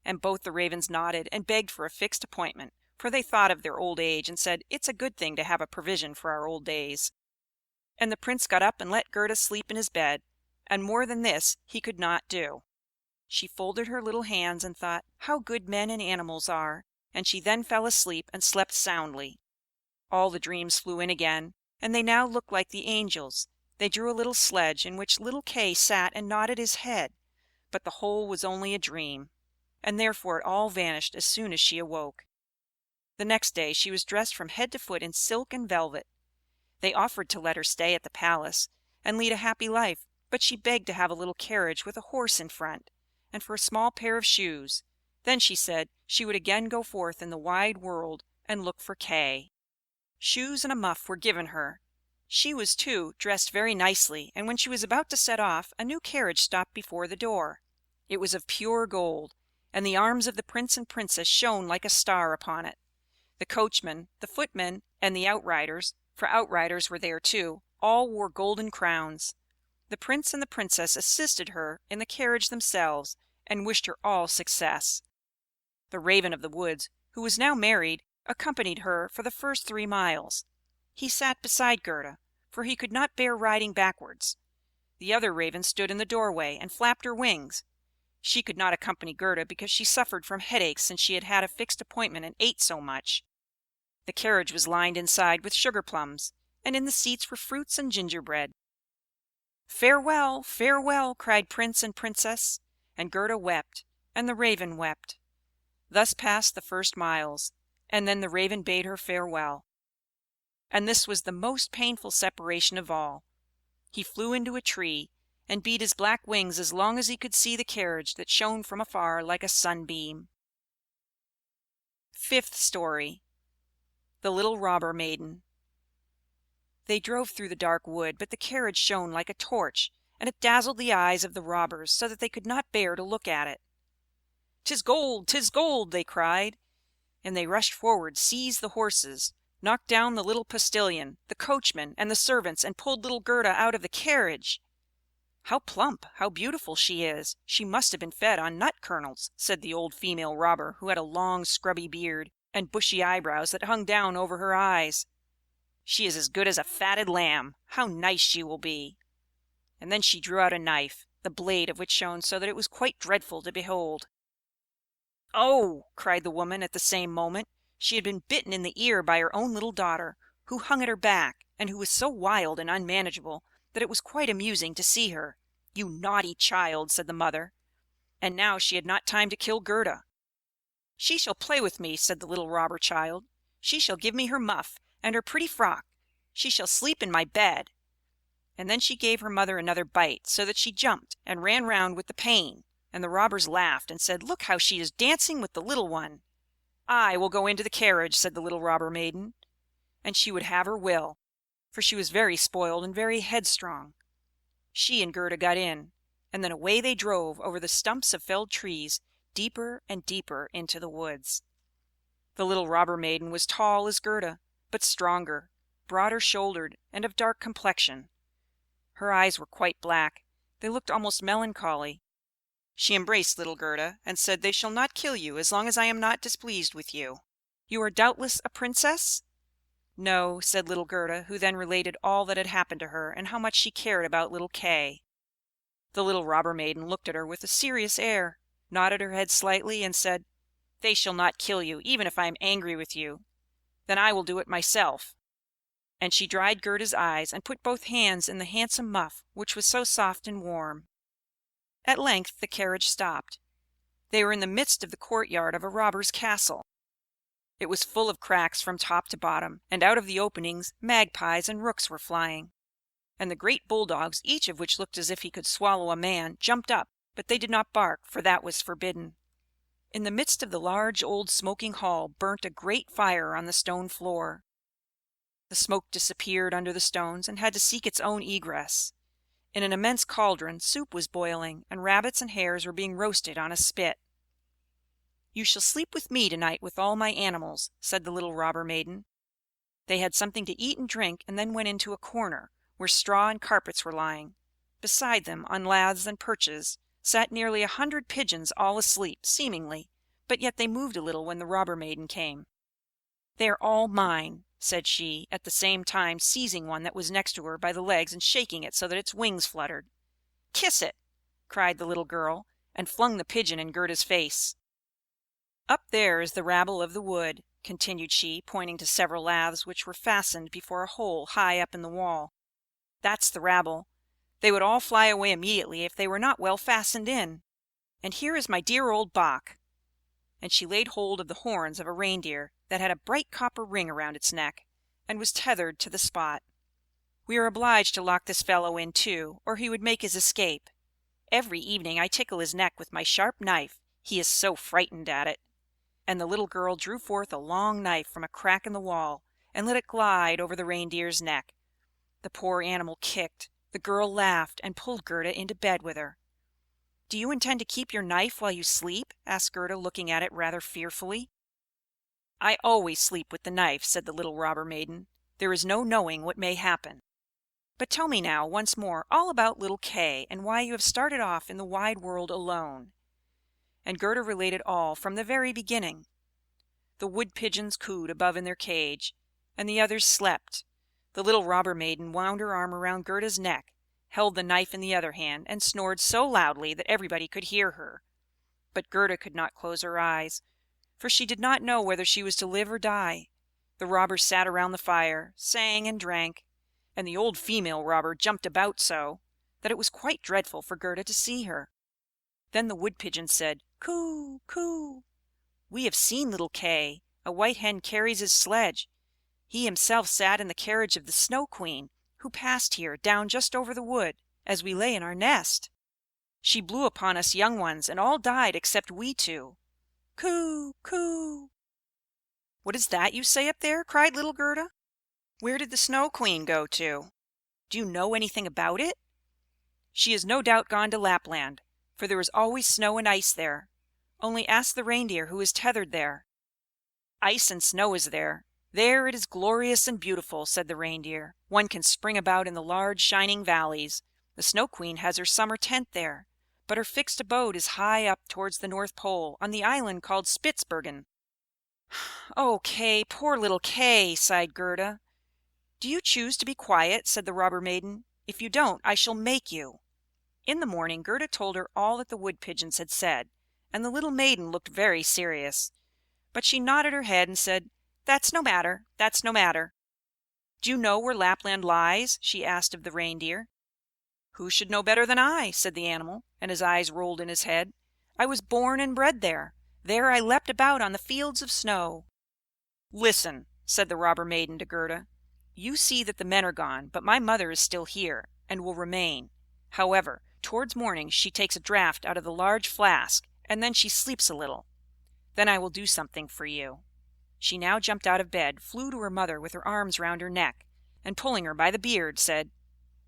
And both the Ravens nodded, and begged for a fixed appointment, for they thought of their old age, and said, "It's a good thing to have a provision for our old days." And the prince got up and let Gerda sleep in his bed, and more than this he could not do. She folded her little hands and thought, how good men and animals are, and she then fell asleep and slept soundly. All the dreams flew in again, and they now looked like the angels. They drew a little sledge, in which little Kay sat and nodded his head, but the whole was only a dream, and therefore it all vanished as soon as she awoke. The next day she was dressed from head to foot in silk and velvet. They offered to let her stay at the palace, and lead a happy life, but she begged to have a little carriage with a horse in front, and for a small pair of shoes. Then she said she would again go forth in the wide world and look for Kay. Shoes and a muff were given her. She was, too, dressed very nicely, and when she was about to set off, a new carriage stopped before the door. It was of pure gold, and the arms of the prince and princess shone like a star upon it. The coachman, the footmen, and the outriders, for outriders were there too, all wore golden crowns. The prince and the princess assisted her in the carriage themselves, and wished her all success. The Raven of the woods, who was now married, accompanied her for the first 3 miles. He sat beside Gerda, for he could not bear riding backwards. The other Raven stood in the doorway and flapped her wings. She could not accompany Gerda because she suffered from headaches since she had had a fixed appointment and ate so much. The carriage was lined inside with sugar plums, and in the seats were fruits and gingerbread. "Farewell, farewell!" cried Prince and Princess, and Gerda wept, and the Raven wept. Thus passed the first miles, and then the Raven bade her farewell. And this was the most painful separation of all. He flew into a tree, and beat his black wings as long as he could see the carriage that shone from afar like a sunbeam. Fifth Story. The Little Robber Maiden. They drove through the dark wood, but the carriage shone like a torch, and it dazzled the eyes of the robbers so that they could not bear to look at it. "'Tis gold! 'Tis gold!" they cried, and they rushed forward, seized the horses, knocked down the little postilion, the coachman, and the servants, and pulled little Gerda out of the carriage. "How plump, how beautiful she is! She must have been fed on nut kernels," said the old female robber, who had a long scrubby beard, and bushy eyebrows that hung down over her eyes. "She is as good as a fatted lamb. How nice she will be!" And then she drew out a knife, the blade of which shone so that it was quite dreadful to behold. "Oh!" cried the woman at the same moment. She had been bitten in the ear by her own little daughter, who hung at her back, and who was so wild and unmanageable that it was quite amusing to see her. "You naughty child!" said the mother. And now she had not time to kill Gerda. "She shall play with me," said the little robber child. "She shall give me her muff and her pretty frock. She shall sleep in my bed." And then she gave her mother another bite, so that she jumped and ran round with the pain, and the robbers laughed and said, "Look how she is dancing with the little one." "I will go into the carriage," said the little robber maiden. And she would have her will, for she was very spoiled and very headstrong. She and Gerda got in, and then away they drove over the stumps of felled trees, deeper and deeper into the woods. The little robber maiden was tall as Gerda, but stronger, broader shouldered, and of dark complexion. Her eyes were quite black; they looked almost melancholy. She embraced little Gerda, and said, "They shall not kill you as long as I am not displeased with you. You are doubtless a princess?" "No," said little Gerda, who then related all that had happened to her, and how much she cared about little Kay. The little robber maiden looked at her with a serious air, nodded her head slightly, and said, "They shall not kill you, even if I am angry with you. Then I will do it myself." And she dried Gerda's eyes, and put both hands in the handsome muff, which was so soft and warm. At length the carriage stopped. They were in the midst of the courtyard of a robber's castle. It was full of cracks from top to bottom, and out of the openings magpies and rooks were flying. And the great bulldogs, each of which looked as if he could swallow a man, jumped up, but they did not bark, for that was forbidden. In the midst of the large old smoking hall burnt a great fire on the stone floor. The smoke disappeared under the stones, and had to seek its own egress. In an immense cauldron soup was boiling, and rabbits and hares were being roasted on a spit. "You shall sleep with me to-night with all my animals," said the little robber maiden. They had something to eat and drink, and then went into a corner, where straw and carpets were lying. Beside them, on laths and perches, sat nearly 100 pigeons, all asleep, seemingly, but yet they moved a little when the robber maiden came. "They are all mine," said she, at the same time seizing one that was next to her by the legs and shaking it so that its wings fluttered. "Kiss it!" cried the little girl, and flung the pigeon in Gerda's face. "Up there is the rabble of the wood," continued she, pointing to several laths which were fastened before a hole high up in the wall. "That's the rabble. They would all fly away immediately if they were not well fastened in. And here is my dear old Bach." And she laid hold of the horns of a reindeer that had a bright copper ring around its neck, and was tethered to the spot. "We are obliged to lock this fellow in too, or he would make his escape. Every evening I tickle his neck with my sharp knife, he is so frightened at it." And the little girl drew forth a long knife from a crack in the wall, and let it glide over the reindeer's neck. The poor animal kicked, the girl laughed, and pulled Gerda into bed with her. "Do you intend to keep your knife while you sleep?" asked Gerda, looking at it rather fearfully. "I always sleep with the knife," said the little robber maiden. "There is no knowing what may happen. But tell me now, once more, all about little Kay, and why you have started off in the wide world alone." And Gerda related all from the very beginning. The wood pigeons cooed above in their cage, and the others slept. The little robber maiden wound her arm around Gerda's neck, held the knife in the other hand, and snored so loudly that everybody could hear her. But Gerda could not close her eyes, for she did not know whether she was to live or die. The robbers sat around the fire, sang and drank, and the old female robber jumped about so, that it was quite dreadful for Gerda to see her. Then the wood pigeon said, "Coo! Coo! We have seen little Kay. A white hen carries his sledge. He himself sat in the carriage of the Snow Queen, who passed here, down just over the wood, as we lay in our nest. She blew upon us young ones, and all died except we two. Coo! Coo!" "What is that you say up there?" cried little Gerda. "Where did the Snow Queen go to? Do you know anything about it?" "She has no doubt gone to Lapland, for there is always snow and ice there. Only ask the reindeer who is tethered there. Ice and snow is there. There it is glorious and beautiful," said the reindeer. "One can spring about in the large shining valleys. The Snow Queen has her summer tent there, but her fixed abode is high up towards the North Pole, on the island called Spitzbergen." "Oh, Kay, poor little Kay!" sighed Gerda. "Do you choose to be quiet?" said the robber maiden. "If you don't, I shall make you." In the morning Gerda told her all that the wood pigeons had said, and the little maiden looked very serious. But she nodded her head and said, "That's no matter, that's no matter." "Do you know where Lapland lies?" she asked of the reindeer. "Who should know better than I?" said the animal, and his eyes rolled in his head. "I was born and bred there. There I leapt about on the fields of snow." "Listen," said the robber maiden to Gerda. "You see that the men are gone, but my mother is still here, and will remain. However, towards morning she takes a draught out of the large flask, and then she sleeps a little. Then I will do something for you." She now jumped out of bed, flew to her mother with her arms round her neck, and pulling her by the beard, said,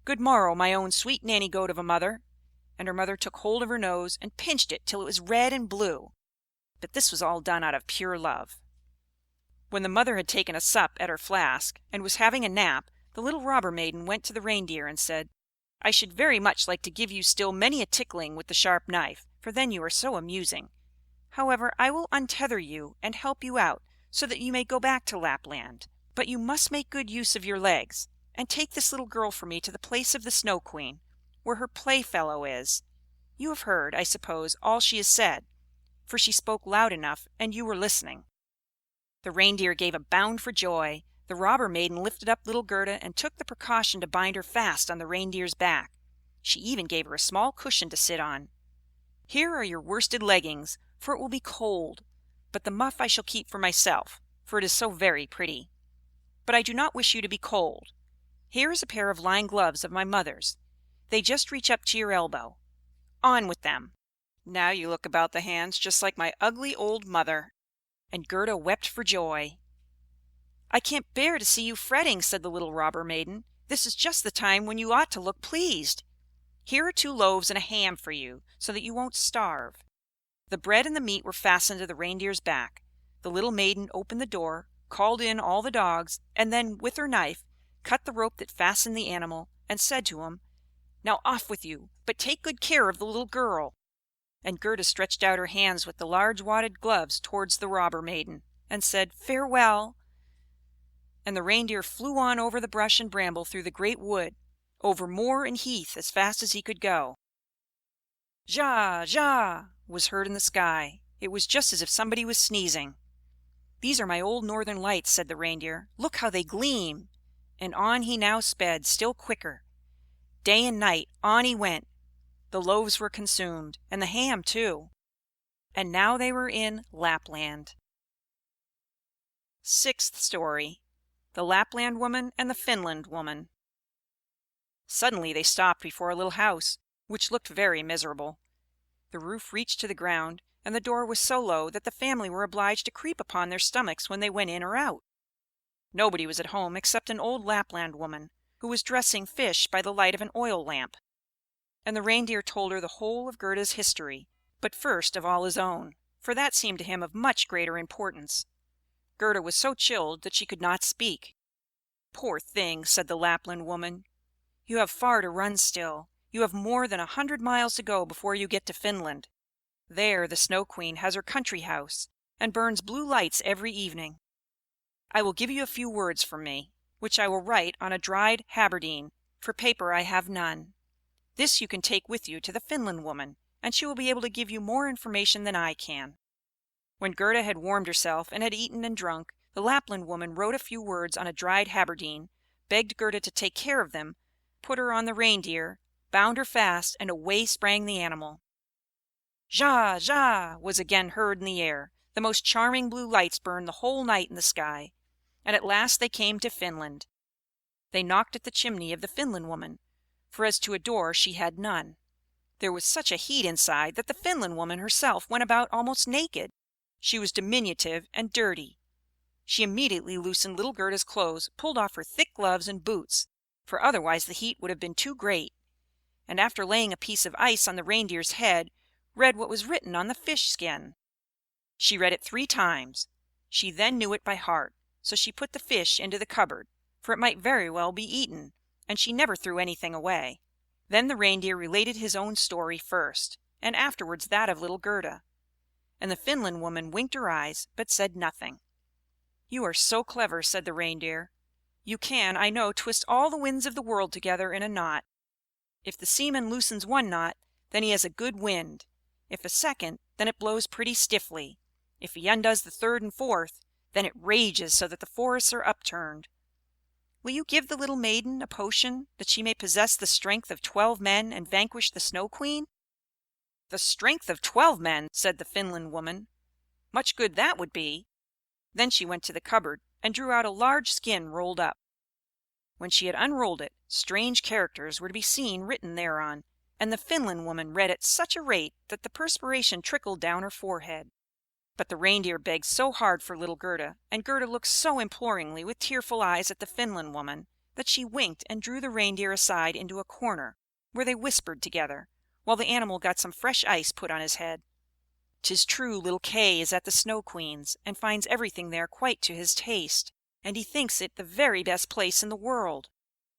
"Good morrow, my own sweet nanny goat of a mother." And her mother took hold of her nose and pinched it till it was red and blue. But this was all done out of pure love. When the mother had taken a sup at her flask, and was having a nap, the little robber maiden went to the reindeer and said, "I should very much like to give you still many a tickling with the sharp knife, for then you are so amusing. However, I will untether you and help you out, so that you may go back to Lapland. But you must make good use of your legs, and take this little girl for me to the place of the Snow Queen, where her playfellow is. You have heard, I suppose, all she has said, for she spoke loud enough, and you were listening." The reindeer gave a bound for joy. The robber maiden lifted up little Gerda and took the precaution to bind her fast on the reindeer's back. She even gave her a small cushion to sit on. "Here are your worsted leggings, for it will be cold, but the muff I shall keep for myself, for it is so very pretty. But I do not wish you to be cold. Here is a pair of lined gloves of my mother's. They just reach up to your elbow. On with them! Now you look about the hands just like my ugly old mother." And Gerda wept for joy. "I can't bear to see you fretting," said the little robber maiden. "This is just the time when you ought to look pleased. Here are 2 loaves and a ham for you, so that you won't starve." The bread and the meat were fastened to the reindeer's back. The little maiden opened the door, called in all the dogs, and then, with her knife, cut the rope that fastened the animal, and said to him, "Now off with you, but take good care of the little girl." And Gerda stretched out her hands with the large wadded gloves towards the robber maiden, and said, "Farewell." And the reindeer flew on over the brush and bramble through the great wood, over moor and heath as fast as he could go. "Ja! Ja!" was heard in the sky. It was just as if somebody was sneezing. "These are my old northern lights," said the reindeer. "Look how they gleam!" And on he now sped, still quicker. Day and night on he went. The loaves were consumed, and the ham too. And now they were in Lapland. Sixth story: The Lapland Woman and the Finland Woman. Suddenly they stopped before a little house, which looked very miserable. The roof reached to the ground, and the door was so low that the family were obliged to creep upon their stomachs when they went in or out. Nobody was at home except an old Lapland woman, who was dressing fish by the light of an oil lamp. And the reindeer told her the whole of Gerda's history, but first of all his own, for that seemed to him of much greater importance. Gerda was so chilled that she could not speak. "Poor thing," said the Lapland woman, "you have far to run still. You have more than 100 miles to go before you get to Finland. There the Snow Queen has her country house, and burns blue lights every evening. I will give you a few words from me, which I will write on a dried haberdine, for paper I have none. This you can take with you to the Finland woman, and she will be able to give you more information than I can." When Gerda had warmed herself and had eaten and drunk, the Lapland woman wrote a few words on a dried haberdine, begged Gerda to take care of them, put her on the reindeer, bound her fast, and away sprang the animal. "Zha! Zha!" was again heard in the air. The most charming blue lights burned the whole night in the sky, and at last they came to Finland. They knocked at the chimney of the Finland woman, for as to a door she had none. There was such a heat inside that the Finland woman herself went about almost naked. She was diminutive and dirty. She immediately loosened little Gerda's clothes, pulled off her thick gloves and boots, for otherwise the heat would have been too great, and after laying a piece of ice on the reindeer's head, read what was written on the fish skin. She read it 3 times. She then knew it by heart, so she put the fish into the cupboard, for it might very well be eaten, and she never threw anything away. Then the reindeer related his own story first, and afterwards that of little Gerda, and the Finland woman winked her eyes, but said nothing. "You are so clever," said the reindeer. "You can, I know, twist all the winds of the world together in a knot. If the seaman loosens one knot, then he has a good wind; if a second, then it blows pretty stiffly; if he undoes the third and fourth, then it rages so that the forests are upturned. Will you give the little maiden a potion, that she may possess the strength of 12 men and vanquish the Snow Queen?" "The strength of 12 men!" said the Finland woman. "Much good that would be!" Then she went to the cupboard and drew out a large skin rolled up. When she had unrolled it, strange characters were to be seen written thereon, and the Finland woman read at such a rate that the perspiration trickled down her forehead. But the reindeer begged so hard for little Gerda, and Gerda looked so imploringly with tearful eyes at the Finland woman, that she winked and drew the reindeer aside into a corner, where they whispered together, while the animal got some fresh ice put on his head. 'Tis true little Kay is at the Snow Queen's, and finds everything there quite to his taste, and he thinks it the very best place in the world.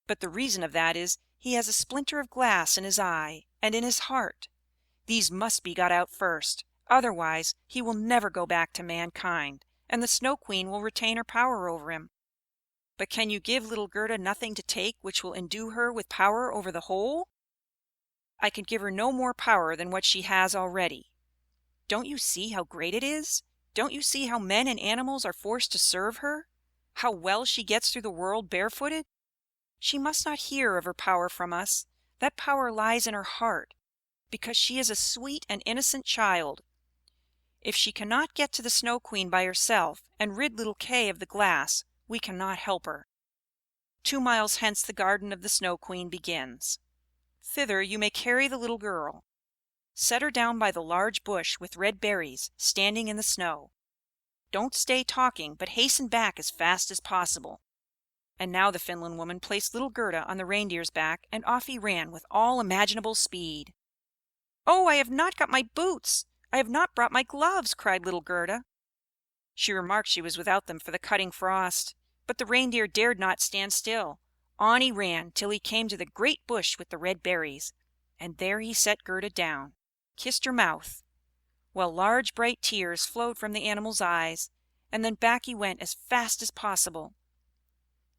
But the reason of that is, he has a splinter of glass in his eye and in his heart. These must be got out first, otherwise he will never go back to mankind, and the Snow Queen will retain her power over him. But can you give little Gerda nothing to take which will endue her with power over the whole?" "I can give her no more power than what she has already. Don't you see how great it is? Don't you see how men and animals are forced to serve her? How well she gets through the world barefooted? She must not hear of her power from us. That power lies in her heart, because she is a sweet and innocent child. If she cannot get to the Snow Queen by herself, and rid little Kay of the glass, we cannot help her. 2 miles hence the garden of the Snow Queen begins. Thither you may carry the little girl. Set her down by the large bush with red berries, standing in the snow. Don't stay talking, but hasten back as fast as possible." And now the Finland woman placed little Gerda on the reindeer's back, and off he ran with all imaginable speed. "Oh, I have not got my boots! I have not brought my gloves!" cried little Gerda. She remarked she was without them for the cutting frost. But the reindeer dared not stand still. On he ran till he came to the great bush with the red berries, and there he set Gerda down, kissed her mouth, while large bright tears flowed from the animal's eyes, and then back he went as fast as possible.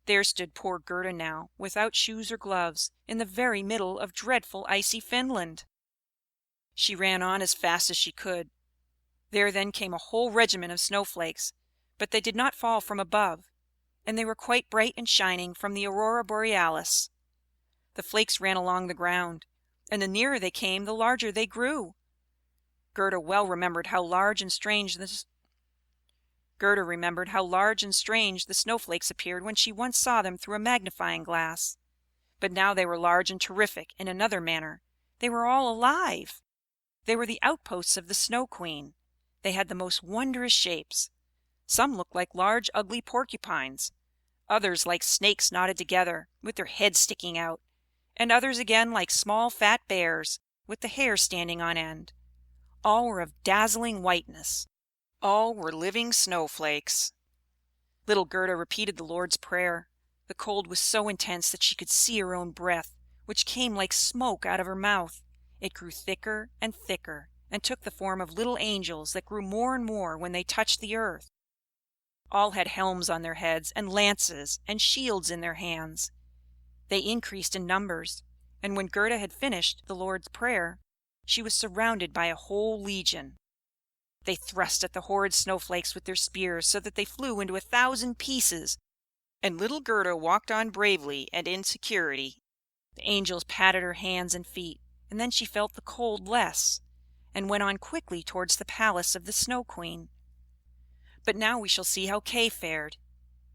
There stood poor Gerda now, without shoes or gloves, in the very middle of dreadful icy Finland. She ran on as fast as she could. There then came a whole regiment of snowflakes, but they did not fall from above, and they were quite bright and shining from the aurora borealis. The flakes ran along the ground, and the nearer they came, the larger they grew. Gerda remembered how large and strange the snowflakes appeared when she once saw them through a magnifying glass. But now they were large and terrific in another manner. They were all alive. They were the outposts of the Snow Queen. They had the most wondrous shapes. Some looked like large ugly porcupines, others like snakes knotted together, with their heads sticking out, and others again like small fat bears, with the hair standing on end. All were of dazzling whiteness. All were living snowflakes. Little Gerda repeated the Lord's Prayer. The cold was so intense that she could see her own breath, which came like smoke out of her mouth. It grew thicker and thicker, and took the form of little angels that grew more and more when they touched the earth. All had helms on their heads, and lances, and shields in their hands. They increased in numbers, and when Gerda had finished the Lord's Prayer, she was surrounded by a whole legion. They thrust at the horrid snowflakes with their spears, so that they flew into 1,000 pieces. And little Gerda walked on bravely and in security. The angels patted her hands and feet, and then she felt the cold less, and went on quickly towards the palace of the Snow Queen. But now we shall see how Kay fared.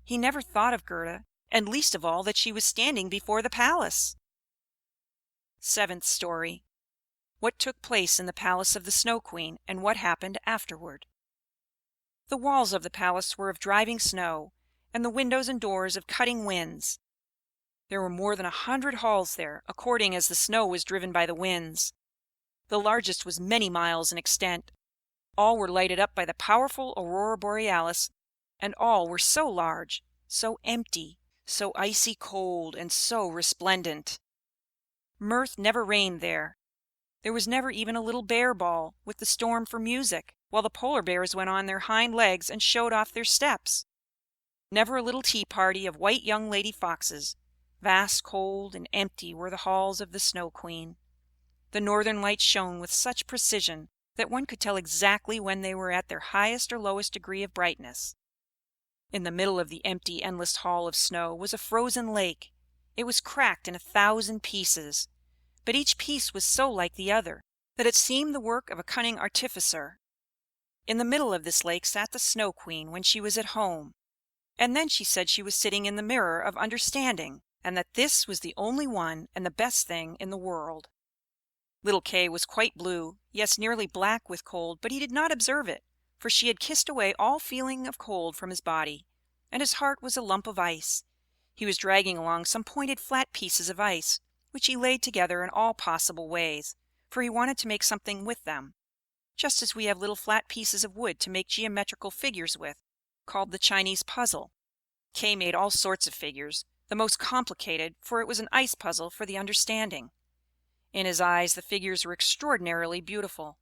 He never thought of Gerda, and least of all that she was standing before the palace. Seventh story. What took place in the palace of the Snow Queen, and what happened afterward. The walls of the palace were of driving snow, and the windows and doors of cutting winds. There were more than 100 halls there, according as the snow was driven by the winds. The largest was many miles in extent. All were lighted up by the powerful aurora borealis, and all were so large, so empty, so icy cold, and so resplendent. Mirth never reigned there. There was never even a little bear ball, with the storm for music, while the polar bears went on their hind legs and showed off their steps. Never a little tea party of white young lady foxes. Vast, cold, and empty were the halls of the Snow Queen. The northern lights shone with such precision that one could tell exactly when they were at their highest or lowest degree of brightness. In the middle of the empty, endless hall of snow was a frozen lake. It was cracked in 1,000 pieces, but each piece was so like the other that it seemed the work of a cunning artificer. In the middle of this lake sat the Snow Queen when she was at home, and then she said she was sitting in the mirror of understanding, and that this was the only one and the best thing in the world. Little Kay was quite blue, yes, nearly black with cold, but he did not observe it, for she had kissed away all feeling of cold from his body, and his heart was a lump of ice. He was dragging along some pointed flat pieces of ice, which he laid together in all possible ways, for he wanted to make something with them, just as we have little flat pieces of wood to make geometrical figures with, called the Chinese puzzle. Kay made all sorts of figures, the most complicated, for it was an ice puzzle for the understanding. In his eyes the figures were extraordinarily beautiful,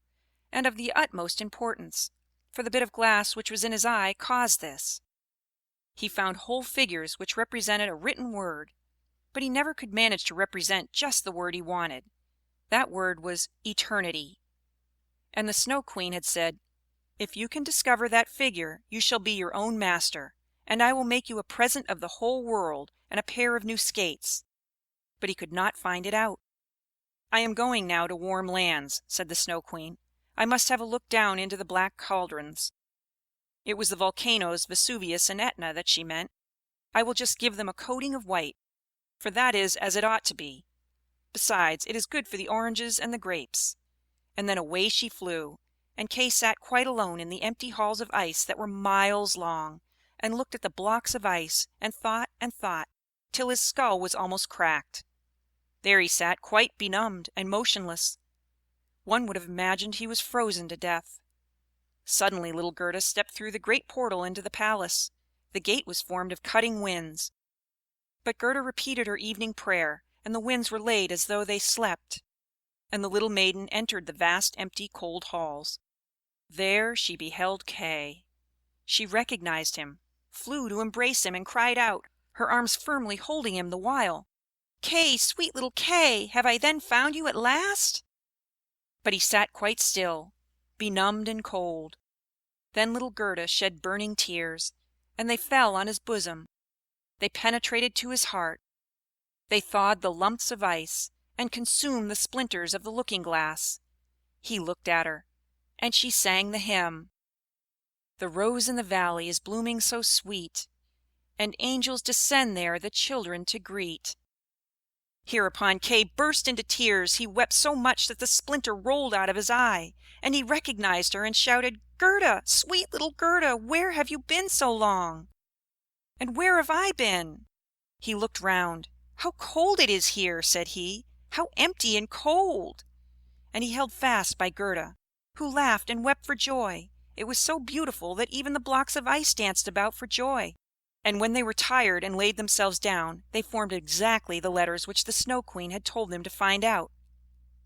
and of the utmost importance, for the bit of glass which was in his eye caused this. He found whole figures which represented a written word, but he never could manage to represent just the word he wanted. That word was eternity. And the Snow Queen had said, "If you can discover that figure, you shall be your own master, and I will make you a present of the whole world and a pair of new skates." But he could not find it out. "I am going now to warm lands," said the Snow Queen. "I must have a look down into the black cauldrons." It was the volcanoes Vesuvius and Etna that she meant. "I will just give them a coating of white, for that is as it ought to be. Besides, it is good for the oranges and the grapes." And then away she flew, and Kay sat quite alone in the empty halls of ice that were miles long, and looked at the blocks of ice, and thought, till his skull was almost cracked. There he sat, quite benumbed and motionless. One would have imagined he was frozen to death. Suddenly little Gerda stepped through the great portal into the palace. The gate was formed of cutting winds. But Gerda repeated her evening prayer, and the winds were laid as though they slept. And the little maiden entered the vast, empty, cold halls. There she beheld Kay. She recognized him, flew to embrace him, and cried out, her arms firmly holding him the while, "Kay, sweet little Kay, have I then found you at last?" But he sat quite still, benumbed and cold. Then little Gerda shed burning tears, and they fell on his bosom. They penetrated to his heart. They thawed the lumps of ice, and consumed the splinters of the looking-glass. He looked at her, and she sang the hymn, "The rose in the valley is blooming so sweet, and angels descend there the children to greet." Hereupon Kay burst into tears. He wept so much that the splinter rolled out of his eye, and he recognized her and shouted, "Gerda, sweet little Gerda, where have you been so long?" "And where have I been?" He looked round. "How cold it is here!" said he. "How empty and cold!" And he held fast by Gerda, who laughed and wept for joy. It was so beautiful that even the blocks of ice danced about for joy. And when they were tired and laid themselves down, they formed exactly the letters which the Snow Queen had told them to find out.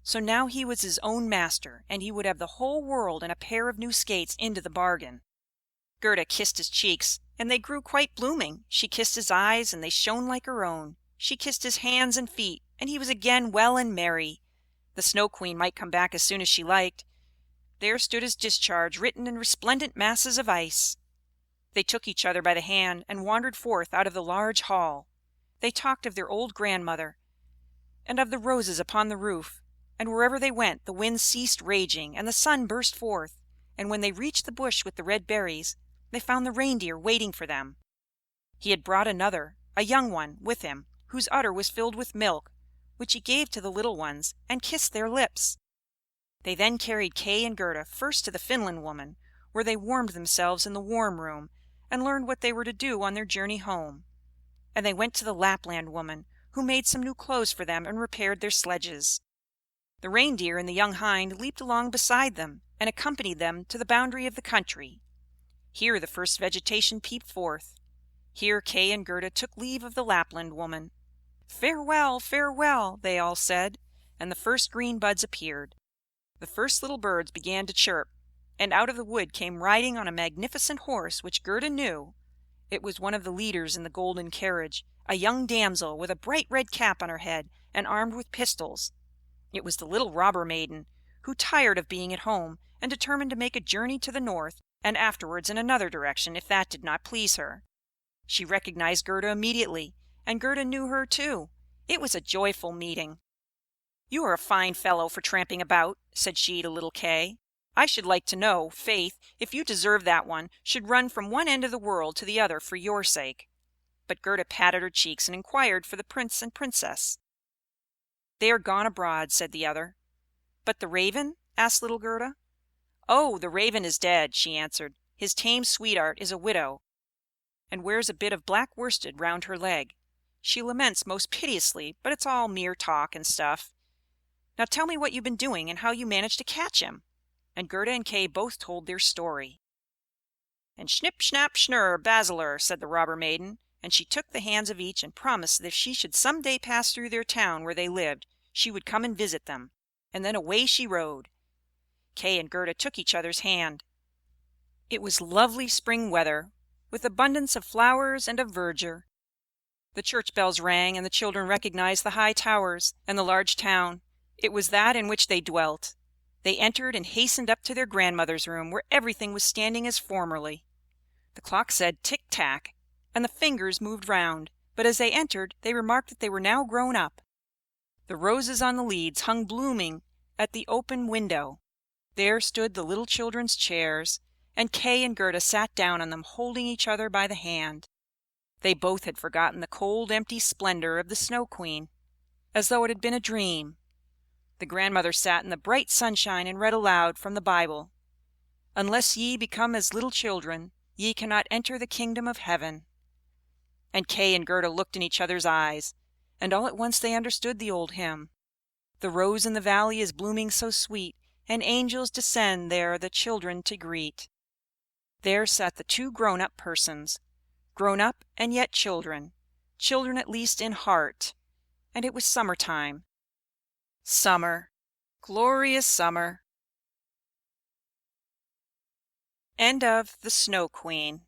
So now he was his own master, and he would have the whole world and a pair of new skates into the bargain. Gerda kissed his cheeks, and they grew quite blooming. She kissed his eyes, and they shone like her own. She kissed his hands and feet, and he was again well and merry. The Snow Queen might come back as soon as she liked. There stood his discharge written in resplendent masses of ice. They took each other by the hand and wandered forth out of the large hall. They talked of their old grandmother, and of the roses upon the roof, and wherever they went the wind ceased raging, and the sun burst forth, and when they reached the bush with the red berries, they found the reindeer waiting for them. He had brought another, a young one, with him, whose udder was filled with milk, which he gave to the little ones, and kissed their lips. They then carried Kay and Gerda first to the Finland woman, where they warmed themselves in the warm room, and learned what they were to do on their journey home. And they went to the Lapland woman, who made some new clothes for them and repaired their sledges. The reindeer and the young hind leaped along beside them, and accompanied them to the boundary of the country. Here the first vegetation peeped forth. Here Kay and Gerda took leave of the Lapland woman. "Farewell, farewell," they all said, and the first green buds appeared. The first little birds began to chirp, and out of the wood came riding on a magnificent horse which Gerda knew. It was one of the leaders in the golden carriage, a young damsel with a bright red cap on her head, and armed with pistols. It was the little robber maiden, who, tired of being at home, and determined to make a journey to the north, and afterwards in another direction if that did not please her. She recognized Gerda immediately, and Gerda knew her too. It was a joyful meeting. "You are a fine fellow for tramping about," said she to little Kay. "I should like to know, faith, if you deserve that one should run from one end of the world to the other for your sake." But Gerda patted her cheeks and inquired for the prince and princess. "They are gone abroad," said the other. "But the raven?" asked little Gerda. "Oh, the raven is dead," she answered. "His tame sweetheart is a widow, and wears a bit of black worsted round her leg. She laments most piteously, but it's all mere talk and stuff. Now tell me what you've been doing, and how you managed to catch him." And Gerda and Kay both told their story. "And Schnip, Snap, Schnurr, Basiler," said the robber maiden, and she took the hands of each, and promised that if she should some day pass through their town where they lived, she would come and visit them. And then away she rode. Kay and Gerda took each other's hand. It was lovely spring weather, with abundance of flowers and of verdure. The church bells rang, and the children recognized the high towers and the large town. It was that in which they dwelt. They entered and hastened up to their grandmother's room, where everything was standing as formerly. The clock said tick-tack, and the fingers moved round, but as they entered they remarked that they were now grown up. The roses on the leads hung blooming at the open window. There stood the little children's chairs, and Kay and Gerda sat down on them, holding each other by the hand. They both had forgotten the cold, empty splendor of the Snow Queen, as though it had been a dream. The grandmother sat in the bright sunshine and read aloud from the Bible, "Unless ye become as little children, ye cannot enter the kingdom of heaven." And Kay and Gerda looked in each other's eyes, and all at once they understood the old hymn: "The rose in the valley is blooming so sweet, and angels descend there the children to greet." There sat the two grown-up persons, grown up and yet children, children at least in heart, and it was summer time. Summer, glorious summer. End of The Snow Queen.